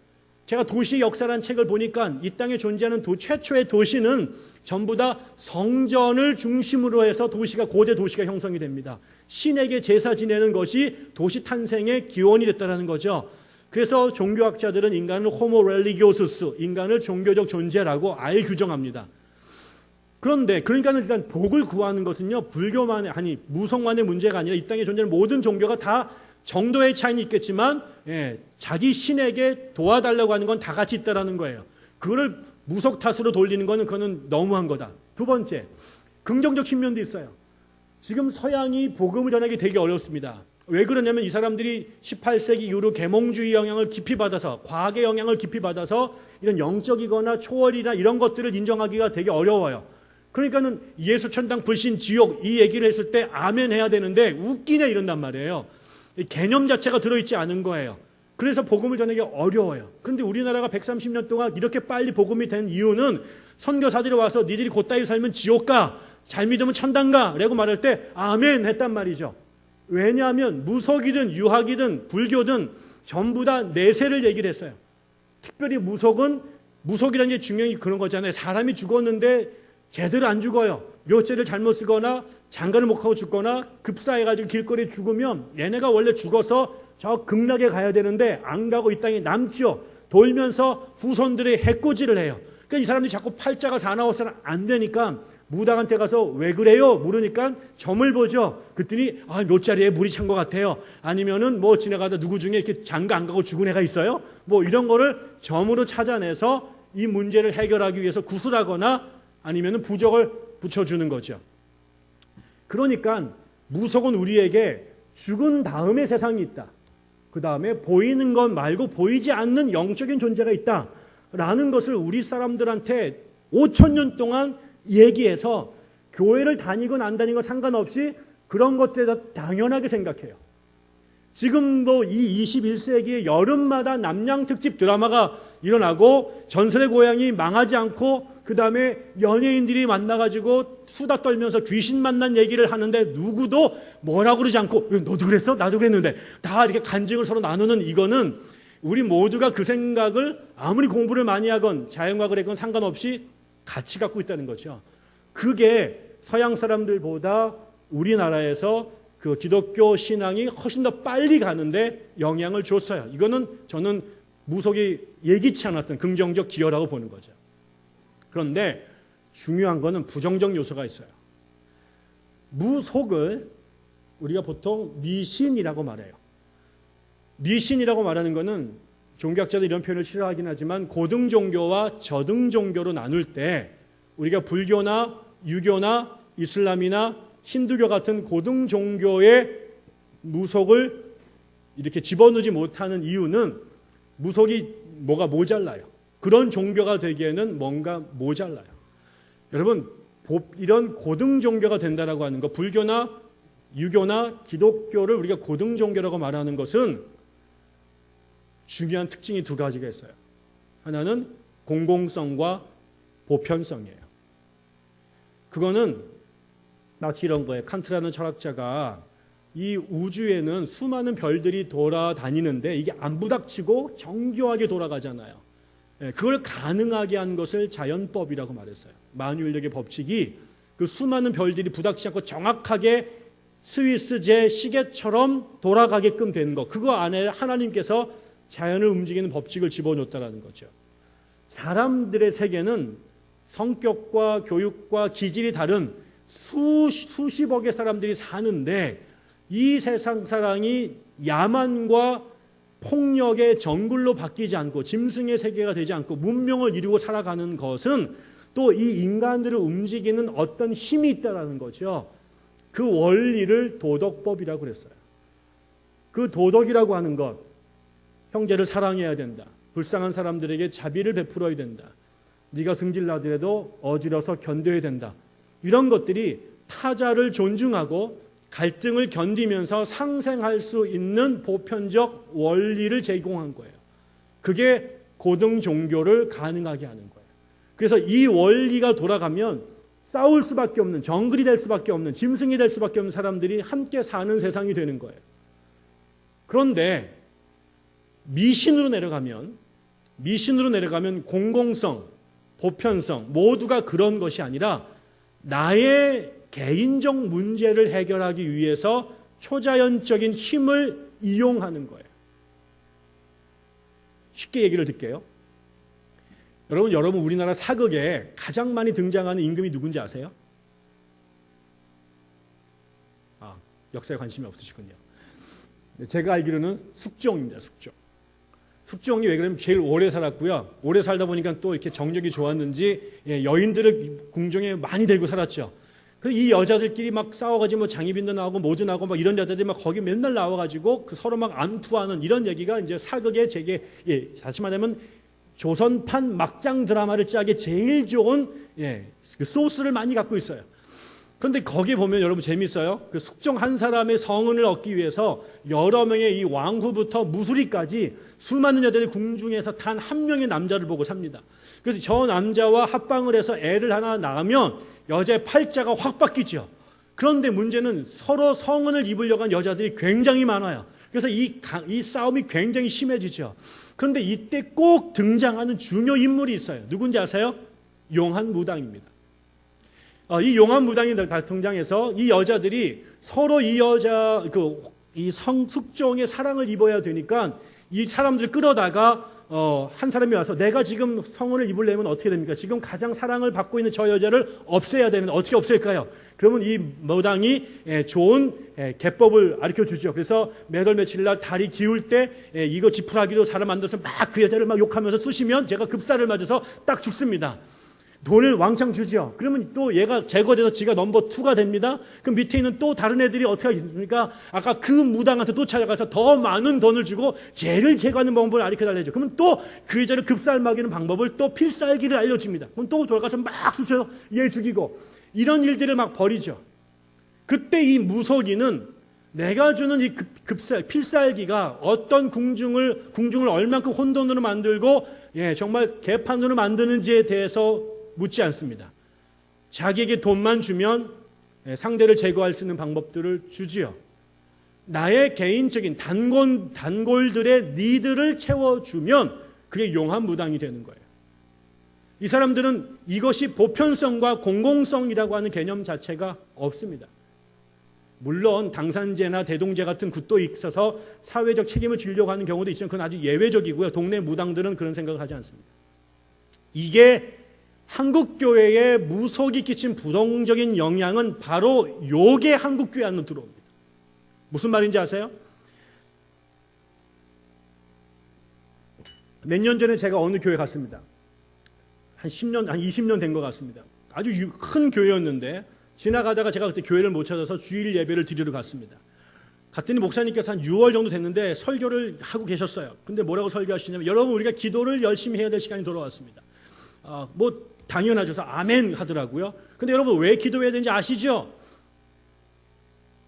제가 도시 역사라는 책을 보니까 이 땅에 존재하는 최초의 도시는 전부 다 성전을 중심으로 해서 도시가 고대 도시가 형성이 됩니다. 신에게 제사 지내는 것이 도시 탄생의 기원이 됐다는 거죠. 그래서 종교학자들은 인간을 호모 렐리기오스스, 인간을 종교적 존재라고 아예 규정합니다. 그런데 그러니까 일단 복을 구하는 것은요, 불교만의 무속만의 문제가 아니라 이 땅에 존재하는 모든 종교가 다 정도의 차이는 있겠지만 자기 신에게 도와달라고 하는 건 다 같이 있다라는 거예요. 그거를 무속 탓으로 돌리는 거는 그거는 너무한 거다. 두 번째, 긍정적 측면도 있어요. 지금 서양이 복음을 전하기 되게 어렵습니다. 왜 그러냐면 이 사람들이 18세기 이후로 계몽주의 영향을 깊이 받아서 과학의 영향을 깊이 받아서 이런 영적이거나 초월이나 이런 것들을 인정하기가 되게 어려워요. 그러니까는 예수 천당 불신 지옥 이 얘기를 했을 때 아멘 해야 되는데 웃기네 이런단 말이에요. 개념 자체가 들어있지 않은 거예요. 그래서 복음을 전하기 어려워요. 그런데 우리나라가 130년 동안 이렇게 빨리 복음이 된 이유는 선교사들이 와서 니들이 곧다이 살면 지옥 가, 잘 믿으면 천당 가 라고 말할 때 아멘 했단 말이죠. 왜냐하면 무속이든 유학이든 불교든 전부 다 내세를 얘기를 했어요. 특별히 무속이라는 게 중요한 게 그런 거잖아요. 사람이 죽었는데 제대로 안 죽어요. 묘제를 잘못 쓰거나 장가를 못 하고 죽거나 급사해가지고 길거리에 죽으면 얘네가 원래 죽어서 저 극락에 가야 되는데 안 가고 이 땅에 남지요. 돌면서 후손들의 해코지를 해요. 그러니까 이 사람들이 자꾸 팔자가 사나워서는 안 되니까 무당한테 가서 왜 그래요? 물으니까 점을 보죠. 그랬더니 몇 자리에 물이 찬 것 같아요. 아니면은 뭐 지나가다 누구 중에 이렇게 장가 안 가고 죽은 애가 있어요? 뭐 이런 거를 점으로 찾아내서 이 문제를 해결하기 위해서 구슬하거나 아니면은 부적을 붙여주는 거죠. 그러니까 무속은 우리에게 죽은 다음에 세상이 있다. 그 다음에 보이는 것 말고 보이지 않는 영적인 존재가 있다라는 것을 우리 사람들한테 5,000년 동안 얘기해서 교회를 다니건 안 다니건 상관없이 그런 것들에 다 당연하게 생각해요. 지금도 이 21세기에 여름마다 남양 특집 드라마가 일어나고 전설의 고향이 망하지 않고 그 다음에 연예인들이 만나가지고 수다 떨면서 귀신 만난 얘기를 하는데 누구도 뭐라고 그러지 않고 너도 그랬어? 나도 그랬는데 다 이렇게 간증을 서로 나누는 이거는 우리 모두가 그 생각을 아무리 공부를 많이 하건 자연과학을 했건 상관없이 같이 갖고 있다는 거죠. 그게 서양 사람들보다 우리나라에서 그 기독교 신앙이 훨씬 더 빨리 가는데 영향을 줬어요. 이거는 저는 무속이 예기치 않았던 긍정적 기여라고 보는 거죠. 그런데 중요한 거는 부정적 요소가 있어요. 무속을 우리가 보통 미신이라고 말해요. 미신이라고 말하는 거는 종교학자들 이런 표현을 싫어하긴 하지만 고등 종교와 저등 종교로 나눌 때 우리가 불교나 유교나 이슬람이나 힌두교 같은 고등 종교의 무속을 이렇게 집어넣지 못하는 이유는 무속이 뭐가 모자라요. 그런 종교가 되기에는 뭔가 모자라요. 여러분, 이런 고등 종교가 된다라고 하는 거, 불교나 유교나 기독교를 우리가 고등 종교라고 말하는 것은 중요한 특징이 두 가지가 있어요. 하나는 공공성과 보편성이에요. 그거는 마치 이런 거예요. 칸트라는 철학자가 이 우주에는 수많은 별들이 돌아다니는데 이게 안 부닥치고 정교하게 돌아가잖아요. 그걸 가능하게 한 것을 자연법이라고 말했어요. 만유인력의 법칙이 그 수많은 별들이 부닥치지 않고 정확하게 스위스 제 시계처럼 돌아가게끔 된 거, 그거 안에 하나님께서 자연을 움직이는 법칙을 집어넣었다는 거죠. 사람들의 세계는 성격과 교육과 기질이 다른 수십억의 사람들이 사는데 이 세상 사랑이 야만과 폭력의 정글로 바뀌지 않고 짐승의 세계가 되지 않고 문명을 이루고 살아가는 것은 또 이 인간들을 움직이는 어떤 힘이 있다는 거죠. 그 원리를 도덕법이라고 그랬어요. 그 도덕이라고 하는 것, 형제를 사랑해야 된다. 불쌍한 사람들에게 자비를 베풀어야 된다. 네가 승질나더라도 어지러서 견뎌야 된다. 이런 것들이 타자를 존중하고 갈등을 견디면서 상생할 수 있는 보편적 원리를 제공한 거예요. 그게 고등 종교를 가능하게 하는 거예요. 그래서 이 원리가 돌아가면 싸울 수밖에 없는, 정글이 될 수밖에 없는, 짐승이 될 수밖에 없는 사람들이 함께 사는 세상이 되는 거예요. 그런데 미신으로 내려가면 공공성, 보편성 모두가 그런 것이 아니라 나의 개인적 문제를 해결하기 위해서 초자연적인 힘을 이용하는 거예요. 쉽게 얘기를 드릴게요. 여러분 우리나라 사극에 가장 많이 등장하는 임금이 누군지 아세요? 역사에 관심이 없으시군요. 제가 알기로는 숙종입니다. 숙종이 왜 그러면 제일 오래 살았고요. 오래 살다 보니까 또 이렇게 정력이 좋았는지 여인들을 궁정에 많이 데리고 살았죠. 그래서 이 여자들끼리 막 싸워가지고 뭐 장희빈도 나오고 모두 나오고 막 이런 여자들이 막 거기 맨날 나와가지고 그 서로 막 암투하는 이런 얘기가 이제 사극의 다시 말하면 조선판 막장 드라마를 짜기 제일 좋은 그 소스를 많이 갖고 있어요. 그런데 거기 보면 여러분 재밌어요. 그 숙종 한 사람의 성은을 얻기 위해서 여러 명의 이 왕후부터 무수리까지 수많은 여자들이 궁중에서 단 한 명의 남자를 보고 삽니다. 그래서 저 남자와 합방을 해서 애를 하나 낳으면 여자의 팔자가 확 바뀌죠. 그런데 문제는 서로 성은을 입으려고 한 여자들이 굉장히 많아요. 그래서 이 싸움이 굉장히 심해지죠. 그런데 이때 꼭 등장하는 중요 인물이 있어요. 누군지 아세요? 용한무당입니다. 이 용한무당이 등장해서 이 여자들이 서로 이 숙종의 사랑을 입어야 되니까 이 사람들을 끌어다가 한 사람이 와서 내가 지금 성은을 입으려면 어떻게 됩니까? 지금 가장 사랑을 받고 있는 저 여자를 없애야 되는데 어떻게 없앨까요? 그러면 이 무당이 좋은 개법을 가르쳐 주죠. 그래서 매달 며칠날 달이 기울 때 이거 지푸라기로 사람 만들어서 막 그 여자를 막 욕하면서 쑤시면 제가 급사를 맞아서 딱 죽습니다. 돈을 왕창 주죠. 그러면 또 얘가 제거돼서 지가 넘버 2가 됩니다. 그럼 밑에 있는 또 다른 애들이 어떻게 하겠습니까? 아까 그 무당한테 또 찾아가서 더 많은 돈을 주고 죄를 제거하는 방법을 가르쳐달래죠. 그러면 또 그 여자를 급살먹이는 방법을 또 필살기를 알려줍니다. 그럼 또 돌아가서 막 쑤셔서 얘 죽이고 이런 일들을 막 벌이죠. 그때 이 무속인은 내가 주는 이 필살기가 어떤 궁중을 얼만큼 혼돈으로 만들고 정말 개판으로 만드는지에 대해서 묻지 않습니다. 자기에게 돈만 주면 상대를 제거할 수 있는 방법들을 주지요. 나의 개인적인 단골들의 니드를 채워주면 그게 용합무당이 되는 거예요. 이 사람들은 이것이 보편성과 공공성이라고 하는 개념 자체가 없습니다. 물론 당산제나 대동제 같은 굿도 있어서 사회적 책임을 지려고 하는 경우도 있지만 그건 아주 예외적이고요. 동네 무당들은 그런 생각을 하지 않습니다. 이게 한국교회에 무속이 끼친 부정적인 영향은 바로 요게 한국교회 안으로 들어옵니다. 무슨 말인지 아세요? 몇 년 전에 제가 어느 교회 갔습니다. 한 20년 된 것 같습니다. 아주 큰 교회였는데 지나가다가 제가 그때 교회를 못 찾아서 주일 예배를 드리러 갔습니다. 갔더니 목사님께서 한 6월 정도 됐는데 설교를 하고 계셨어요. 근데 뭐라고 설교하시냐면 여러분 우리가 기도를 열심히 해야 될 시간이 돌아왔습니다. 뭐 당연하죠. 아멘 하더라고요. 근데 여러분 왜 기도해야 되는지 아시죠?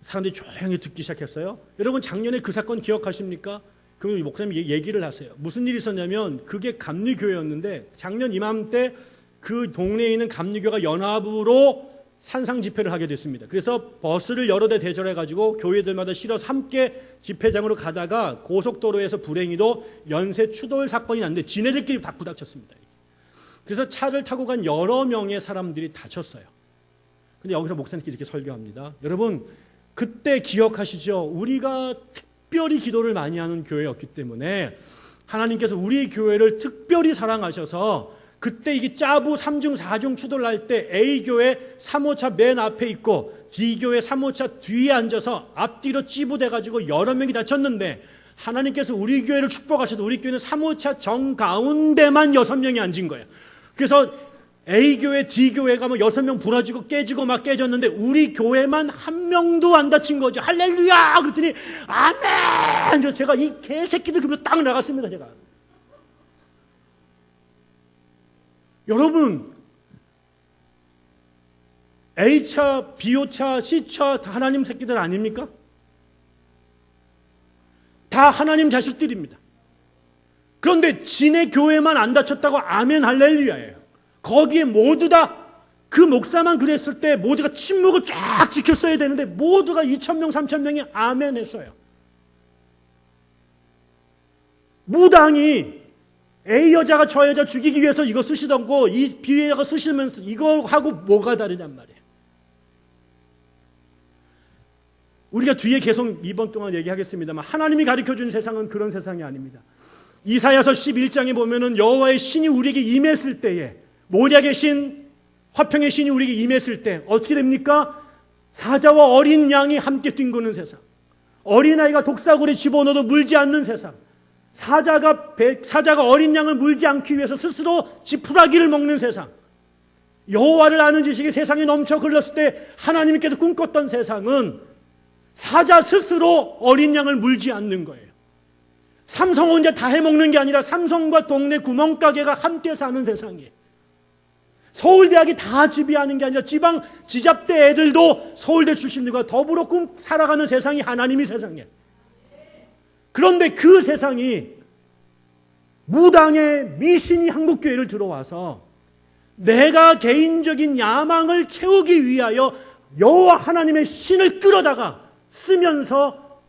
사람들이 조용히 듣기 시작했어요. 여러분 작년에 그 사건 기억하십니까? 그럼 목사님이 얘기를 하세요. 무슨 일이 있었냐면 그게 감리교회였는데 작년 이맘때 그 동네에 있는 감리교가 연합으로 산상 집회를 하게 됐습니다. 그래서 버스를 여러 대 대절해가지고 교회들마다 실어서 함께 집회장으로 가다가 고속도로에서 불행히도 연쇄 추돌 사건이 났는데 지네들끼리 다 부닥쳤습니다. 그래서 차를 타고 간 여러 명의 사람들이 다쳤어요. 근데 여기서 목사님께서 이렇게 설교합니다. 여러분 그때 기억하시죠? 우리가 특별히 기도를 많이 하는 교회였기 때문에 하나님께서 우리 교회를 특별히 사랑하셔서 그때 이게 짜부 3중 4중 추돌날 때 A교회 3호차 맨 앞에 있고 D교회 3호차 뒤에 앉아서 앞뒤로 찌부돼가지고 여러 명이 다쳤는데 하나님께서 우리 교회를 축복하셔서 우리 교회는 3호차 정가운데만 6명이 앉은 거예요. 그래서 A교회, D교회가 뭐 6명 부러지고 깨지고 막 깨졌는데 우리 교회만 한 명도 안 다친 거죠. 할렐루야! 그랬더니 아멘! 제가 이 개새끼들 그러면 딱 나갔습니다. 제가. 여러분 A차, B차, C차 다 하나님 새끼들 아닙니까? 다 하나님 자식들입니다. 그런데 지네 교회만 안 다쳤다고 아멘 할렐루야예요. 거기에 모두 다 그 목사만 그랬을 때 모두가 침묵을 쫙 지켰어야 되는데 모두가 2,000명, 3,000명이 아멘 했어요. 무당이 A 여자가 저 여자 죽이기 위해서 이거 쓰시던 거 이 B 여자가 쓰시면서 이거 하고 뭐가 다르냔 말이에요. 우리가 뒤에 계속 이번 동안 얘기하겠습니다만 하나님이 가르쳐준 세상은 그런 세상이 아닙니다. 이사야서 11장에 보면은 여호와의 신이 우리에게 임했을 때에 모략의 신, 화평의 신이 우리에게 임했을 때 어떻게 됩니까? 사자와 어린 양이 함께 뒹구는 세상, 어린아이가 독사골에 집어넣어도 물지 않는 세상, 사자가 어린 양을 물지 않기 위해서 스스로 지푸라기를 먹는 세상, 여호와를 아는 지식이 세상에 넘쳐 흘렀을 때 하나님께서 꿈꿨던 세상은 사자 스스로 어린 양을 물지 않는 거예요. 삼성 혼자 다 해먹는 게 아니라 삼성과 동네 구멍가게가 함께 사는 세상이에요. 서울대학이 다 지배하는 게 아니라 지방 지잡대 애들도 서울대 출신들과 더불어 살아가는 세상이 하나님의 세상이에요. 그런데 그 세상이 무당의 미신이 한국교회를 들어와서 내가 개인적인 야망을 채우기 위하여 여호와 하나님의 신을 끌어다가 쓰면서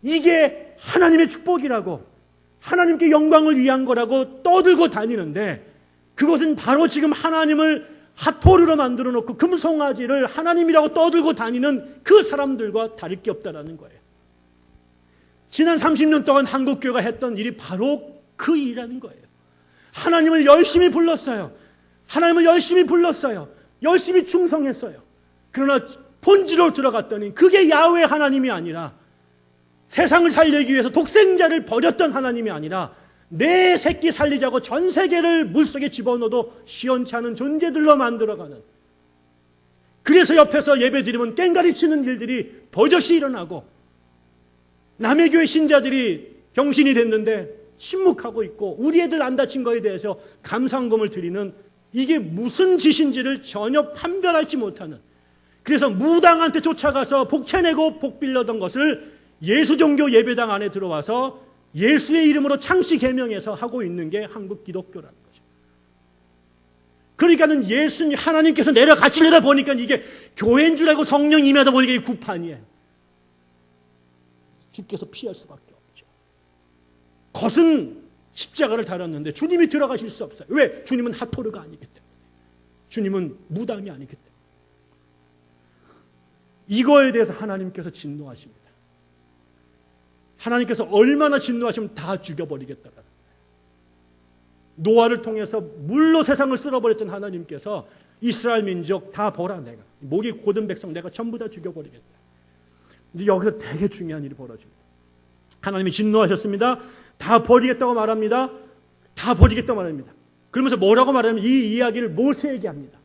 이게 하나님의 축복이라고 하나님께 영광을 위한 거라고 떠들고 다니는데 그것은 바로 지금 하나님을 핫토르로 만들어 놓고 금송아지를 하나님이라고 떠들고 다니는 그 사람들과 다를 게 없다라는 거예요. 지난 30년 동안 한국교회가 했던 일이 바로 그 일이라는 거예요. 하나님을 열심히 불렀어요. 하나님을 열심히 불렀어요. 열심히 충성했어요. 그러나 본질로 들어갔더니 그게 야훼 하나님이 아니라 세상을 살리기 위해서 독생자를 버렸던 하나님이 아니라 내 새끼 살리자고 전 세계를 물속에 집어넣어도 시원치 않은 존재들로 만들어가는, 그래서 옆에서 예배드리면 깽가리 치는 일들이 버젓이 일어나고 남의 교회 신자들이 병신이 됐는데 침묵하고 있고 우리 애들 안 다친 거에 대해서 감사금을 드리는, 이게 무슨 짓인지를 전혀 판별하지 못하는 그래서 무당한테 쫓아가서 복채내고 복 빌려던 것을 예수종교 예배당 안에 들어와서 예수의 이름으로 창씨 개명해서 하고 있는 게 한국 기독교라는 거죠. 그러니까는 예수님 하나님께서 내려가시려다 보니까 이게 교회인 줄 알고 성령 임하다 보니까 이게 구판이에요. 주께서 피할 수밖에 없죠. 겉은 십자가를 달았는데 주님이 들어가실 수 없어요. 왜? 주님은 하토르가 아니기 때문에. 주님은 무당이 아니기 때문에. 이거에 대해서 하나님께서 진노하십니다. 하나님께서 얼마나 진노하시면 다 죽여버리겠다라는 거예요. 노아를 통해서 물로 세상을 쓸어버렸던 하나님께서 이스라엘 민족 다 보라 내가. 목이 곧은 백성 내가 전부 다 죽여버리겠다. 근데 여기서 되게 중요한 일이 벌어집니다. 하나님이 진노하셨습니다. 다 버리겠다고 말합니다. 다 버리겠다고 말합니다. 그러면서 뭐라고 말하냐면 이 이야기를 모세에게 합니다.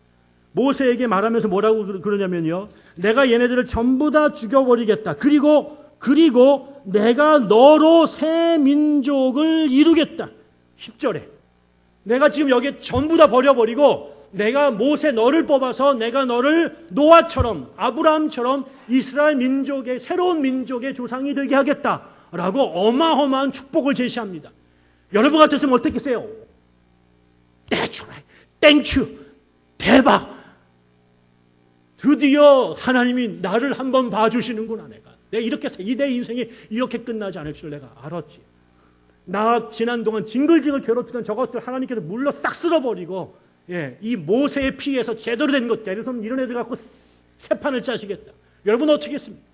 모세에게 말하면서 뭐라고 그러냐면요. 내가 얘네들을 전부 다 죽여버리겠다. 그리고 내가 너로 새 민족을 이루겠다. 10절에. 내가 지금 여기에 전부 다 버려버리고 내가 모세 너를 뽑아서 내가 너를 노아처럼 아브라함처럼 이스라엘 민족의 새로운 민족의 조상이 되게 하겠다라고 어마어마한 축복을 제시합니다. 여러분 같았으면 어떻겠어요? That's right. Thank you. 대박. 드디어 하나님이 나를 한번 봐주시는구나. 내가 이렇게 내 인생이 이렇게 끝나지 않을 줄 내가 알았지. 나 지난 동안 징글징글 괴롭히던 저것들 하나님께서 물러 싹 쓸어버리고 이 모세의 피에서 제대로 된 것 예를 들어서 이런 애들 갖고 새 판을 짜시겠다. 여러분 어떻게 했습니까?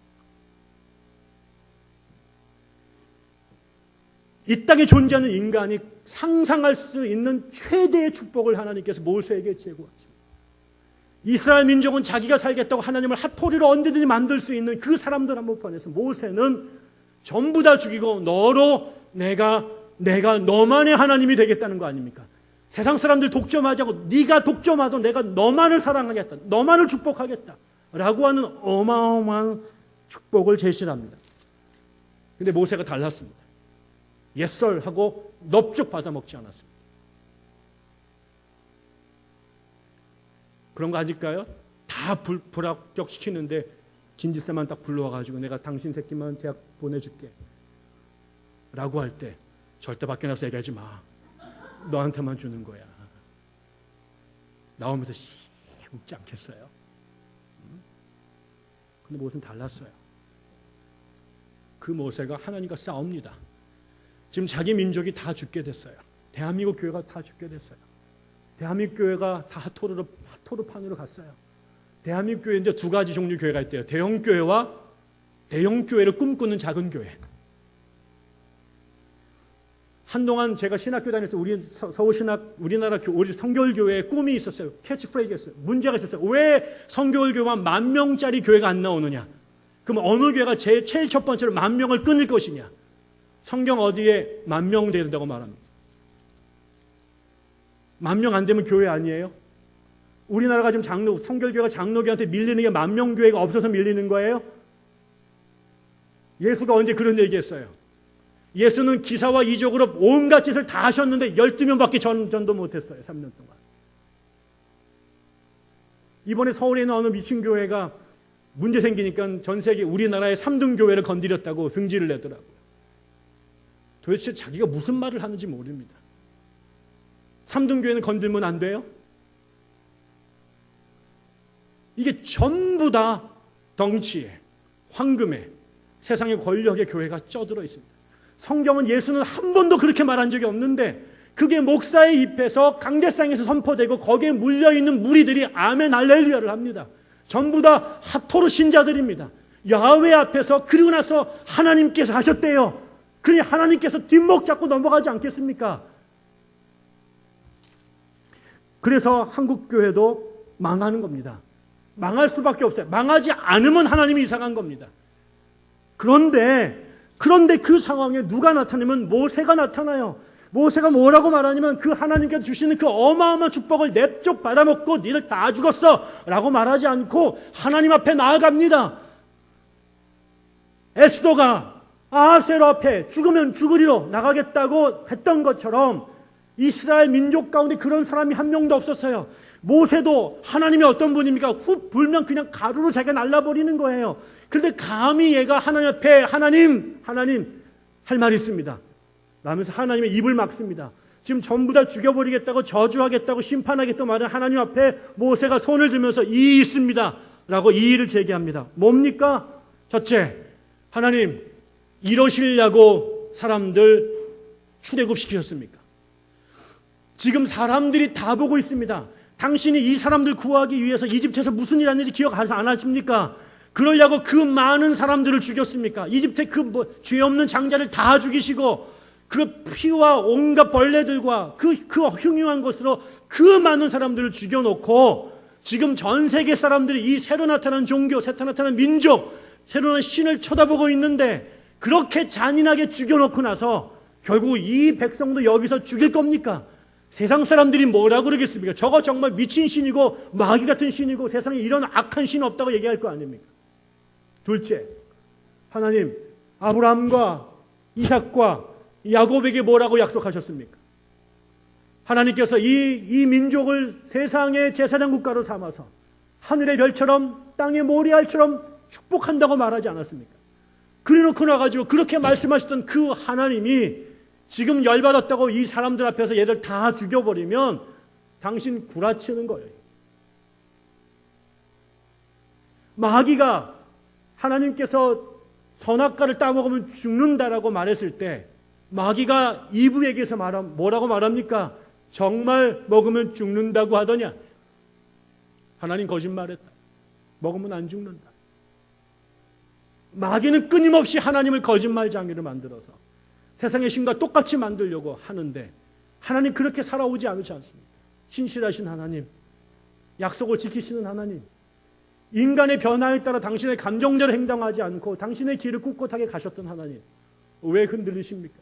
이 땅에 존재하는 인간이 상상할 수 있는 최대의 축복을 하나님께서 모세에게 제공하십니다. 이스라엘 민족은 자기가 살겠다고 하나님을 핫토리로 언제든지 만들 수 있는 그 사람들 한번 보내서 모세는 전부 다 죽이고 너로 내가 너만의 하나님이 되겠다는 거 아닙니까? 세상 사람들 독점하지 않고 네가 독점하도 내가 너만을 사랑하겠다. 너만을 축복하겠다. 라고 하는 어마어마한 축복을 제시합니다. 근데 모세가 달랐습니다. 옛설하고 넙죽 받아먹지 않았습니다. 그런 거 아닐까요? 다 불합격시키는데 김지쌤만 딱 불러와가지고 내가 당신 새끼만 대학 보내줄게 라고 할 때 절대 밖에 나서 얘기하지 마. 너한테만 주는 거야. 나오면서 웃지 않겠어요? 근데 모세는 달랐어요. 그 모세가 하나님과 싸웁니다. 지금 자기 민족이 다 죽게 됐어요. 대한민국 교회가 다 죽게 됐어요. 대한민국 교회가 다 핫토르판으로 갔어요. 대한민국 교회인데 두 가지 종류 교회가 있대요. 대형 교회와 대형 교회를 꿈꾸는 작은 교회. 한동안 제가 신학교 다닐 때 우리 서울신학 우리나라 우리 성교울교회에 꿈이 있었어요. 캐치프레이즈였어요. 문제가 있었어요. 왜 성교울교회와 10,000명짜리 교회가 안 나오느냐? 그럼 어느 교회가 제일 첫 번째로 10,000명을 끊을 것이냐? 성경 어디에 10,000명 돼야 된다고 말합니다. 10,000명 안 되면 교회 아니에요? 우리나라가 지금 성결교회가 장로교회한테 밀리는 게 10,000명 교회가 없어서 밀리는 거예요? 예수가 언제 그런 얘기했어요? 예수는 기사와 이적으로 온갖 짓을 다 하셨는데 12명밖에 전도 못했어요. 3년 동안. 이번에 서울에 있는 어느 미친 교회가 문제 생기니까 전 세계 우리나라의 3등 교회를 건드렸다고 승질을 내더라고요. 도대체 자기가 무슨 말을 하는지 모릅니다. 3등 교회는 건들면 안 돼요? 이게 전부 다 덩치에, 황금에, 세상의 권력의 교회가 쪄들어 있습니다. 성경은 예수는 한 번도 그렇게 말한 적이 없는데 그게 목사의 입에서 강대상에서 선포되고 거기에 물려있는 무리들이 아멘 할렐루야를 합니다. 전부 다 핫토르 신자들입니다. 야훼 앞에서 그리고 나서 하나님께서 하셨대요. 그러니 하나님께서 뒷목 잡고 넘어가지 않겠습니까? 그래서 한국교회도 망하는 겁니다. 망할 수밖에 없어요. 망하지 않으면 하나님이 이상한 겁니다. 그런데 그 상황에 누가 나타나면 모세가 나타나요. 모세가 뭐라고 말하냐면 그 하나님께서 주시는 그 어마어마한 축복을 냅쪽 받아먹고 니들 다 죽었어 라고 말하지 않고 하나님 앞에 나아갑니다. 에스더가 아하세로 앞에 죽으면 죽으리로 나가겠다고 했던 것처럼 이스라엘 민족 가운데 그런 사람이 한 명도 없었어요. 모세도 하나님이 어떤 분입니까? 훅 불면 그냥 가루로 자기가 날라버리는 거예요. 그런데 감히 얘가 하나님 앞에 하나님 할 말이 있습니다. 라면서 하나님의 입을 막습니다. 지금 전부 다 죽여버리겠다고 저주하겠다고 심판하겠다고 말하는 하나님 앞에 모세가 손을 들면서 이의 있습니다 라고 이의를 제기합니다. 뭡니까? 첫째, 하나님 이러시려고 사람들 출애굽시키셨습니까? 지금 사람들이 다 보고 있습니다. 당신이 이 사람들 구하기 위해서 이집트에서 무슨 일 하는지 기억 안 하십니까? 그러려고 그 많은 사람들을 죽였습니까? 이집트의 죄 없는 장자를 다 죽이시고 그 피와 온갖 벌레들과 그 흉흉한 것으로 그 많은 사람들을 죽여놓고 지금 전 세계 사람들이 이 새로 나타난 종교, 새로 나타난 민족, 새로 나타난 신을 쳐다보고 있는데 그렇게 잔인하게 죽여놓고 나서 결국 이 백성도 여기서 죽일 겁니까? 세상 사람들이 뭐라고 그러겠습니까? 저거 정말 미친 신이고 마귀 같은 신이고 세상에 이런 악한 신 없다고 얘기할 거 아닙니까? 둘째, 하나님 아브라함과 이삭과 야곱에게 뭐라고 약속하셨습니까? 하나님께서 이 민족을 세상의 제사장 국가로 삼아서 하늘의 별처럼 땅의 모래알처럼 축복한다고 말하지 않았습니까? 그래놓고 나가지고 그렇게 말씀하셨던 그 하나님이 지금 열받았다고 이 사람들 앞에서 얘들 다 죽여버리면 당신 구라치는 거예요. 마귀가 하나님께서 선악과를 따먹으면 죽는다라고 말했을 때 마귀가 이브에게서 뭐라고 말합니까? 정말 먹으면 죽는다고 하더냐? 하나님 거짓말했다. 먹으면 안 죽는다. 마귀는 끊임없이 하나님을 거짓말장애로 만들어서 세상의 신과 똑같이 만들려고 하는데 하나님 그렇게 살아오지 않으지 않습니까? 신실하신 하나님, 약속을 지키시는 하나님, 인간의 변화에 따라 당신의 감정대로 행동하지 않고 당신의 길을 꿋꿋하게 가셨던 하나님, 왜 흔들리십니까?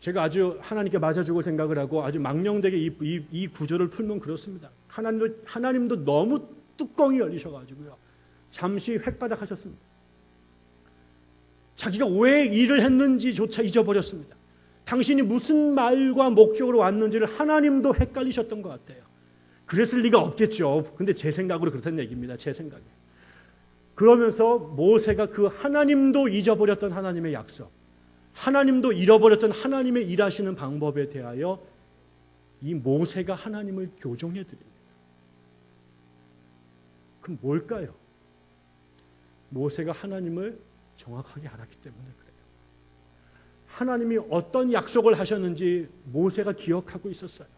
제가 아주 하나님께 맞아 죽을 생각을 하고 아주 망령되게 이 구절을 풀면 그렇습니다. 하나님도 너무 뚜껑이 열리셔가지고요. 잠시 획가닥 하셨습니다. 자기가 왜 일을 했는지조차 잊어버렸습니다. 당신이 무슨 말과 목적으로 왔는지를 하나님도 헷갈리셨던 것 같아요. 그랬을 리가 없겠죠. 근데 제 생각으로 그렇다는 얘기입니다. 제 생각에. 그러면서 모세가 그 하나님도 잊어버렸던 하나님의 약속, 하나님도 잃어버렸던 하나님의 일하시는 방법에 대하여 이 모세가 하나님을 교정해 드립니다. 그럼 뭘까요? 모세가 하나님을 정확하게 알았기 때문에 그래요. 하나님이 어떤 약속을 하셨는지 모세가 기억하고 있었어요.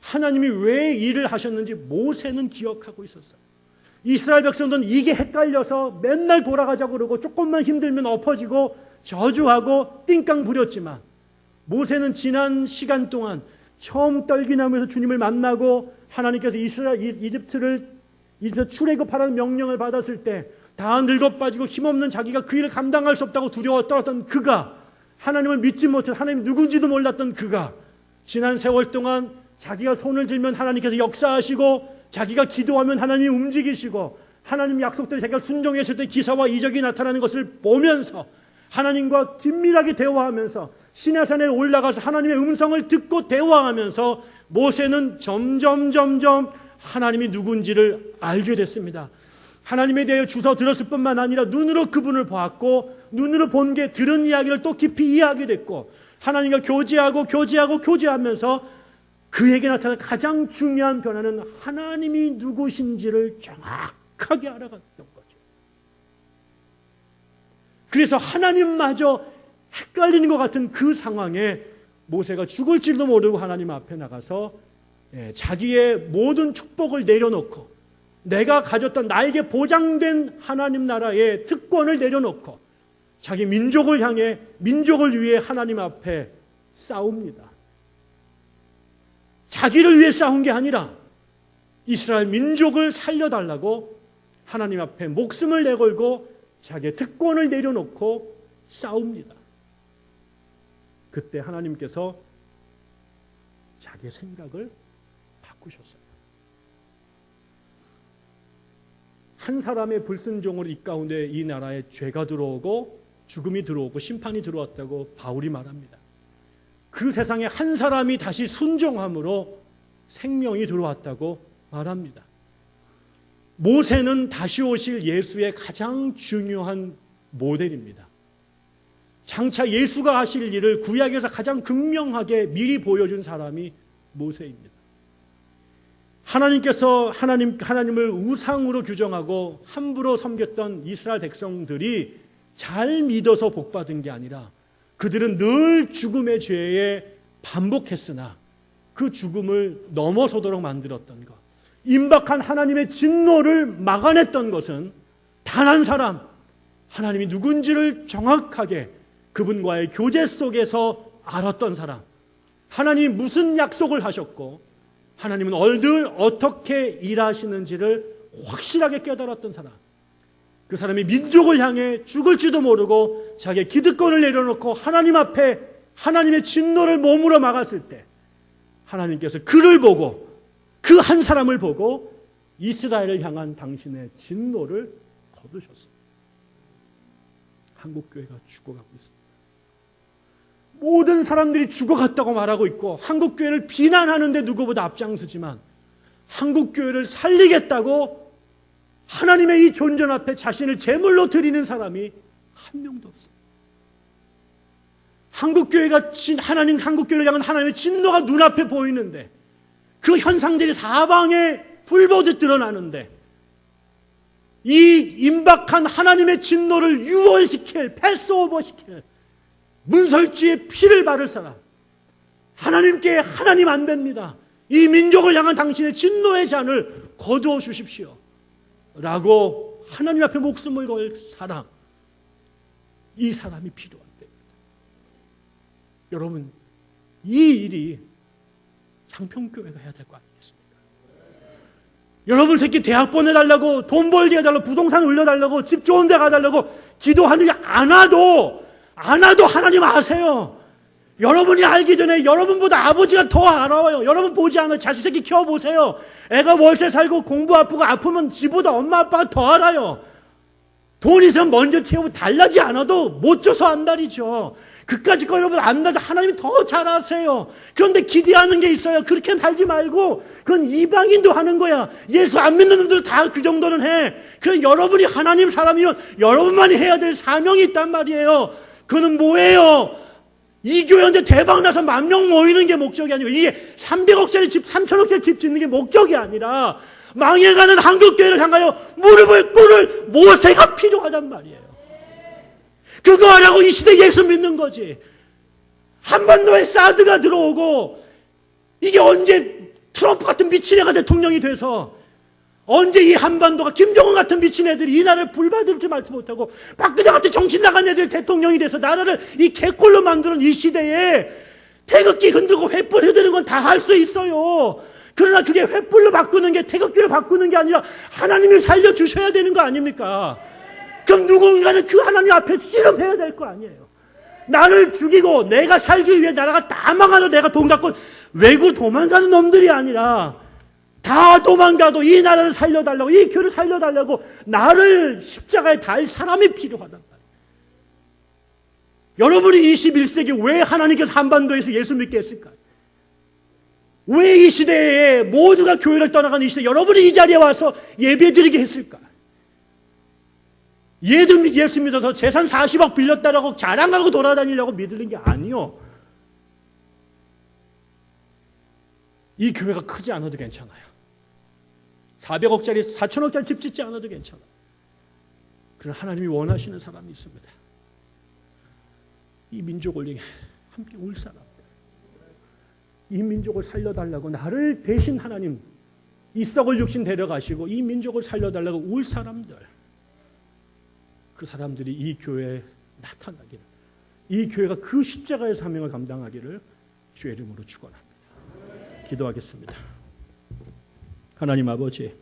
하나님이 왜 일을 하셨는지 모세는 기억하고 있었어요. 이스라엘 백성들은 이게 헷갈려서 맨날 돌아가자고 그러고 조금만 힘들면 엎어지고 저주하고 띵깡 부렸지만 모세는 지난 시간 동안 처음 떨기나무에서 주님을 만나고 하나님께서 이집트 출애굽하라는 명령을 받았을 때 다 늙어 빠지고 힘없는 자기가 그 일을 감당할 수 없다고 두려워 떨었던 그가, 하나님을 믿지 못한, 하나님 누군지도 몰랐던 그가 지난 세월 동안 자기가 손을 들면 하나님께서 역사하시고 자기가 기도하면 하나님이 움직이시고 하나님 약속대로 자기가 순종했을 때 기사와 이적이 나타나는 것을 보면서 하나님과 긴밀하게 대화하면서 시내산에 올라가서 하나님의 음성을 듣고 대화하면서 모세는 점점 하나님이 누군지를 알게 됐습니다. 하나님에 대해 주워 들었을 뿐만 아니라 눈으로 그분을 보았고 눈으로 본 게 들은 이야기를 또 깊이 이해하게 됐고 하나님과 교제하면서 그에게 나타난 가장 중요한 변화는 하나님이 누구신지를 정확하게 알아갔던 거죠. 그래서 하나님마저 헷갈리는 것 같은 그 상황에 모세가 죽을 줄도 모르고 하나님 앞에 나가서 자기의 모든 축복을 내려놓고 내가 가졌던 나에게 보장된 하나님 나라의 특권을 내려놓고 자기 민족을 향해 민족을 위해 하나님 앞에 싸웁니다. 자기를 위해 싸운 게 아니라 이스라엘 민족을 살려달라고 하나님 앞에 목숨을 내걸고 자기의 특권을 내려놓고 싸웁니다. 그때 하나님께서 자기의 생각을 바꾸셨어요. 한 사람의 불순종으로 이 가운데 이 나라에 죄가 들어오고 죽음이 들어오고 심판이 들어왔다고 바울이 말합니다. 그 세상에 한 사람이 다시 순종함으로 생명이 들어왔다고 말합니다. 모세는 다시 오실 예수의 가장 중요한 모델입니다. 장차 예수가 하실 일을 구약에서 가장 극명하게 미리 보여준 사람이 모세입니다. 하나님께서 하나님을 우상으로 규정하고 함부로 섬겼던 이스라엘 백성들이 잘 믿어서 복받은 게 아니라 그들은 늘 죽음의 죄에 반복했으나 그 죽음을 넘어서도록 만들었던 것, 임박한 하나님의 진노를 막아냈던 것은 단 한 사람, 하나님이 누군지를 정확하게 그분과의 교제 속에서 알았던 사람, 하나님이 무슨 약속을 하셨고 하나님은 늘 어떻게 일하시는지를 확실하게 깨달았던 사람, 그 사람이 민족을 향해 죽을지도 모르고 자기의 기득권을 내려놓고 하나님 앞에 하나님의 진노를 몸으로 막았을 때 하나님께서 그를 보고, 그 한 사람을 보고 이스라엘을 향한 당신의 진노를 거두셨습니다. 한국교회가 죽어가고 있습니다. 모든 사람들이 죽어갔다고 말하고 있고 한국교회를 비난하는데 누구보다 앞장서지만 한국교회를 살리겠다고 하나님의 이 존전 앞에 자신을 제물로 드리는 사람이 한 명도 없습니다. 한국교회가 한국교회를 향한 하나님의 진노가 눈앞에 보이는데 그 현상들이 사방에 불보듯 드러나는데 이 임박한 하나님의 진노를 유월시킬, 패스오버시킬 문설주의 피를 바를 사람, 하나님께 하나님 안 됩니다, 이 민족을 향한 당신의 진노의 잔을 거두어 주십시오 라고 하나님 앞에 목숨을 걸 사람, 이 사람이 필요한 때입니다. 여러분, 이 일이 장평교회가 해야 될 거 아니겠습니까? 여러분 새끼 대학 보내달라고, 돈 벌게 해달라고, 부동산 올려달라고, 집 좋은 데 가달라고 기도하는 게 안 와도 하나님 아세요. 여러분이 알기 전에 여러분보다 아버지가 더 알아요. 여러분 보지 않아요. 자식 새끼 키워보세요. 애가 월세 살고 공부 아프고 아프면 지보다 엄마 아빠가 더 알아요. 돈 있으면 먼저 채우고 달라지 않아도 못 줘서 안달이죠. 그까짓 거 여러분 안달도 하나님이 더 잘 아세요. 그런데 기대하는 게 있어요. 그렇게 살지 말고 그건 이방인도 하는 거야. 예수 안 믿는 놈들 다 그 정도는 해. 그래 여러분이 하나님 사람이면 여러분만이 해야 될 사명이 있단 말이에요. 그거는 뭐예요? 이 교회한테 대박 나서 10,000명 모이는 게 목적이 아니고 이게 300억짜리 집, 3,000억짜리 집 짓는 게 목적이 아니라 망해가는 한국교회를 향하여 무릎을 꿇을 모세가 필요하단 말이에요. 그거 하라고 이 시대 예수 믿는 거지. 한반도에 사드가 들어오고 이게 언제 트럼프 같은 미친 애가 대통령이 돼서 언제 이 한반도가 김정은 같은 미친 애들이 이 나라를 불받을 줄 알지 못하고 박근혜 같은 정신 나간 애들이 대통령이 돼서 나라를 이 개꼴로 만드는 이 시대에 태극기 흔들고 횃불 흔드는 건 다 할 수 있어요. 그러나 그게 횃불로 바꾸는 게, 태극기로 바꾸는 게 아니라 하나님이 살려주셔야 되는 거 아닙니까? 그럼 누군가는 그 하나님 앞에 씨름해야 될 거 아니에요. 나를 죽이고 내가 살기 위해 나라가 다 망하도 내가 돈 갖고 외국 도망가는 놈들이 아니라 다 도망가도 이 나라를 살려달라고, 이 교회를 살려달라고 나를 십자가에 달 사람이 필요하단 말이에요. 여러분이 21세기 왜 하나님께서 한반도에서 예수 믿게 했을까요? 왜 이 시대에 모두가 교회를 떠나가는 이 시대에 여러분이 이 자리에 와서 예배드리게 했을까? 예수 믿어서 재산 40억 빌렸다라고 자랑하고 돌아다니려고 믿는 게 아니요. 이 교회가 크지 않아도 괜찮아요. 400억짜리, 4,000억짜리 집 짓지 않아도 괜찮아요. 그러나 하나님이 원하시는 사람이 있습니다. 이 민족을 위해 함께 울 사람들, 이 민족을 살려달라고 나를 대신 하나님 이 썩을 육신 데려가시고 이 민족을 살려달라고 울 사람들, 그 사람들이 이 교회에 나타나기를, 이 교회가 그 십자가의 사명을 감당하기를 주의 이름으로 축원합니다. 기도하겠습니다. 하나님 아버지,